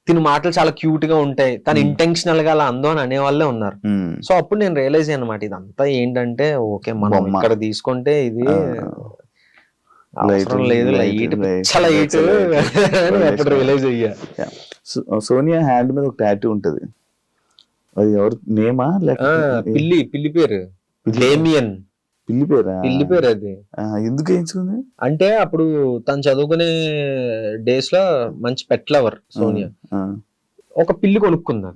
తిని మాటలు చాలా క్యూట్ గా ఉంటాయి, తను ఇంటెన్షనల్ గా అలా అందో అని అనే వాళ్ళే ఉన్నారు. సో అప్పుడు నేను రియలైజ్ అయ్యాను అనమాట, ఇదంతా ఏంటంటే ఓకే మనం ఇక్కడ తీసుకుంటే ఇది అవసరం లేదు, లైట్ అప్పుడు రియలైజ్ అయ్యా. సోనియా హ్యాండ్ మీద ఒక టాటూ ఉంటది, అది ఎవరు నేమా లేకపోతే పిల్లి పేరు డేమియన్, పిల్లి పేరా? పిల్లి పేరు అది. ఎందుకు వేయించుకుంది అంటే అప్పుడు తను చదువుకునే డేస్ లో మంచి పెట్ లవర్ సోనియా, ఒక పిల్లి కొనుక్కుంది.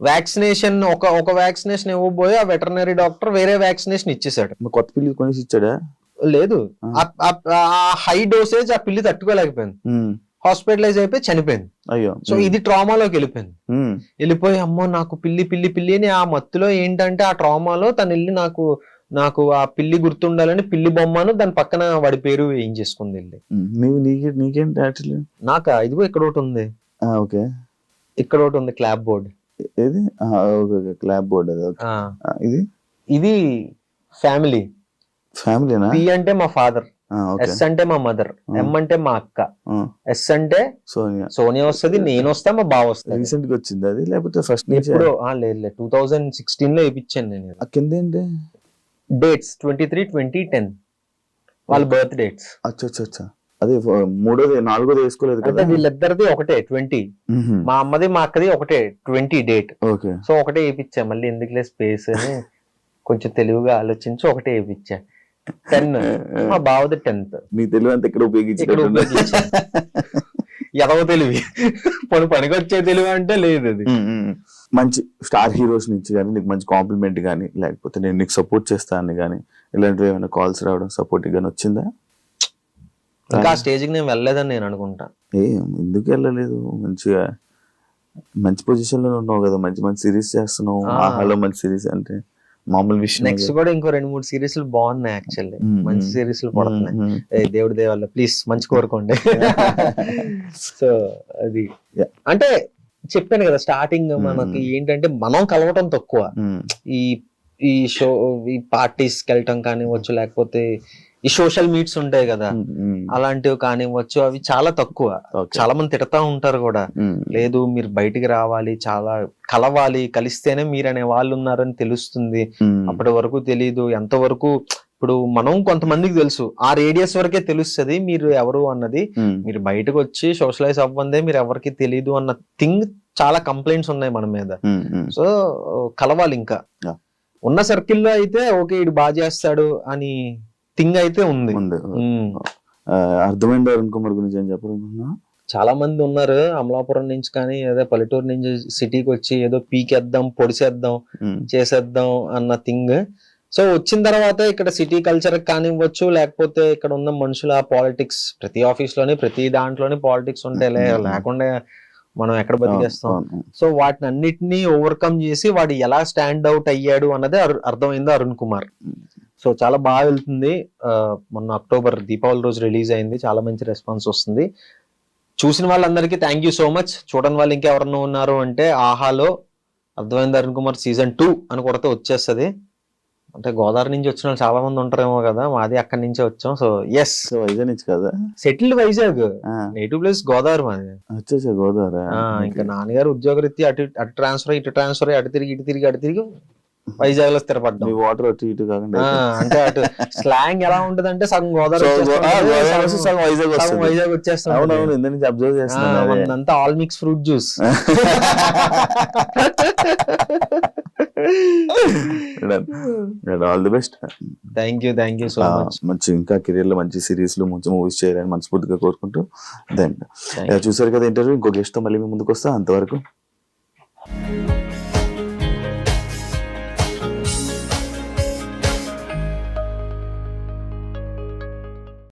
వ్యాక్సినేషన్ ఒక వ్యాక్సినేషన్ ఇవ్వబోయి ఆ వెటర్నరీ డాక్టర్ వేరే వ్యాక్సినేషన్ ఇచ్చేసాడు. కొత్త పిల్లి కొనేసి ఇచ్చాడా? లేదు, ఆ హై డోసేజ్ ఆ పిల్లి తట్టుకోలేకపోయింది, హాస్పిటలైజ్ అయిపోయి చనిపోయింది. అయ్యో. సో ఇది ట్రామాలోకి వెళ్ళిపోయింది. వెళ్ళిపోయి అమ్మో నాకు పిల్లి అని ఆ మత్తులో ఏంటంటే ఆ ట్రామాలో తను వెళ్ళి నాకు ఆ పిల్లి గుర్తుండాలని పిల్లి బొమ్మను దాని పక్కన వాడి పేరు ఏం చేసుకుంది వెళ్ళి. నీకేంటి నాకా? ఇదిగో ఇక్కడ ఒకటి ఉంది, ఓకే ఇక్కడ ఒకటి ఉంది క్లాప్ బోర్డ్. ఏది? Clap board. ఇది ఫ్యామిలీనా? పి అంటే మా ఫాదర్, ఎస్ అంటే మా మదర్, ఎం అంటే మా అక్క, ఎస్ అంటే సోనియా వస్తుంది, నేను వస్తా, మా బావ వస్తుంది. రీసెంట్ గా వచ్చింది అది లేకపోతే ఫస్ట్? ఇప్పుడు లేదు 2016 లో వేయించాను నేను. కింద ఏంటి డేట్స్? 23/20/10 వాళ్ళ బర్త్ డేట్స్. అచ్చా అదే మూడోది నాలుగోది వేసుకోలేదు కదా? వీళ్ళిద్దరిది ఒకటే 20, మా అమ్మది మా అక్కది ఒకటే 20 డేట్. సో ఒకటే వేయించా, మళ్ళీ ఎందుకులే స్పేస్ అని కొంచెం తెలివిగా ఆలోచించి ఒకటే వేయించా. 10 మా బావది 10th. మీ తెలివి అంతా ఇక్కడ ఉపయోగించి ఎదవ తెలివి, పనికొచ్చే తెలివి అంటే లేదు. అది మంచి స్టార్ హీరోస్ నుంచి కానీ నీకు మంచి కాంప్లిమెంట్ కానీ లేకపోతే నేను నీకు సపోర్ట్ చేస్తాను కానీ ఇలాంటివి ఏమైనా కాల్స్ రావడం సపోర్ట్ గానీ వచ్చిందా? ఇంకా ఆ స్టేజ్కి నేను వెళ్ళలేదని నేను అనుకుంటా. ఎందుకు వెళ్ళలేదు? మంచి పొజిషన్ లో ఉన్నావు కదా, మంచి సిరీస్ చేస్తున్నావు, ఆహాలో మంచి సిరీస్ అంటే మామూలు విషయం. నెక్స్ట్ కూడా ఇంకో 2-3 సిరీస్లు బాగున్నాయి, యాక్చువల్లీ మంచి సిరీస్లు పడుతున్నాయి. దేవుడి దేవాల ప్లీజ్ మంచి కోరుకోండి. సో అది అంటే చెప్పాను కదా స్టార్టింగ్, మనకి ఏంటంటే మనం కలవటం తక్కువ, ఈ షో ఈ పార్టీస్కి వెళ్ళటం కానివ్వచ్చు, లేకపోతే ఈ సోషల్ మీట్స్ ఉంటాయి కదా అలాంటివి కానివ్వచ్చు, అవి చాలా తక్కువ. చాలా మంది తిడతా ఉంటారు కూడా, లేదు మీరు బయటికి రావాలి, చాలా కలవాలి, కలిస్తేనే మీరు అనే వాళ్ళు ఉన్నారని తెలుస్తుంది, అప్పటి వరకు తెలీదు. ఎంతవరకు ఇప్పుడు మనం కొంతమందికి తెలుసు, ఆ రేడియస్ వరకే తెలుస్తుంది మీరు ఎవరు అన్నది. మీరు బయటకు వచ్చి సోషలైజ్ అవ్వందే మీరు ఎవరికి తెలీదు అన్న థింగ్ చాలా కంప్లైంట్స్ ఉన్నాయి మన మీద. సో కలవాలి. ఇంకా ఉన్న సర్కిల్లో అయితే ఓకే ఇడు బాగా చేస్తాడు అని థింగ్ అయితే ఉంది. అర్థమైంది. అరుణ్ కుమార్ గురించి ఏం చెప్పాలనుకున్నా? చాలా మంది ఉన్నారు అమలాపురం నుంచి కానీ ఏదో పల్లెటూరు నుంచి సిటీకి వచ్చి ఏదో పీకేద్దాం, పొడిసేద్దాం, చేసేద్దాం అన్న థింగ్. సో వచ్చిన తర్వాత ఇక్కడ సిటీ కల్చర్ కానివ్వచ్చు, లేకపోతే ఇక్కడ ఉన్న మనుషుల పాలిటిక్స్, ప్రతి ఆఫీస్ లోని ప్రతి దాంట్లోని పాలిటిక్స్ ఉంటాయి, లేకుండా మనం ఎక్కడ బతికేస్తాం. సో వాటిని అన్నిటినీ ఓవర్కమ్ చేసి వాడు ఎలా స్టాండ్ అవుట్ అయ్యాడు అన్నదే అర్థమైంది అరుణ్ కుమార్. సో చాలా బాగా వెళ్తుంది. మొన్న అక్టోబర్ దీపావళి రోజు రిలీజ్ అయింది, చాలా మంచి రెస్పాన్స్ వస్తుంది. చూసిన వాళ్ళందరికీ థ్యాంక్ యూ సో మచ్. చూడని వాళ్ళు ఇంకెవరన్నా ఉన్నారు అంటే ఆహాలో అర్థమైంది అరుణ్ కుమార్ సీజన్ 2 అని కొడితే వచ్చేస్తుంది. అంటే గోదావరి నుంచి వచ్చిన వాళ్ళు చాలా మంది ఉంటారేమో కదా, మాది అక్కడి నుంచే వచ్చాం. సో ఎస్, వైజాగ్ నుంచి కదా, settled Vizag, native place Godavari మాది. గోదావరి. ఇంకా నాన్నగారు ఉద్యోగరీత్యా అటు ట్రాన్స్ఫర్, ఇటు ట్రాన్స్ఫర్, అటు తిరిగి ఇటు తిరిగి వైజాగ్ లో స్థిరపడ్డాం. మీ వాటర్ అటు ఇటు కాకుండా అంటే అటు స్లాంగ్ ఎలా ఉంటది అంటే సగం గోదావరి సగం వైజాగ్ సగం వస్తుంది. వైజాగ్ వచ్చేస్తాం. అవునవును, ఇంత నుంచి అబ్జర్వ్ చేస్తున్నాను. అంతా all mix fruit juice. All the best. Thank you so much. మంచి ఇంకా కెరీర్ లో మంచి సిరీస్ లో మంచి మూవీస్ చేయాలని మనస్ఫూర్తిగా కోరుకుంటూ దెన్ చూసారు కదా ఇంటర్వ్యూ. ఇంకో గెస్ట్ తో మళ్ళీ మీ ముందుకు వస్తా. అంతవరకు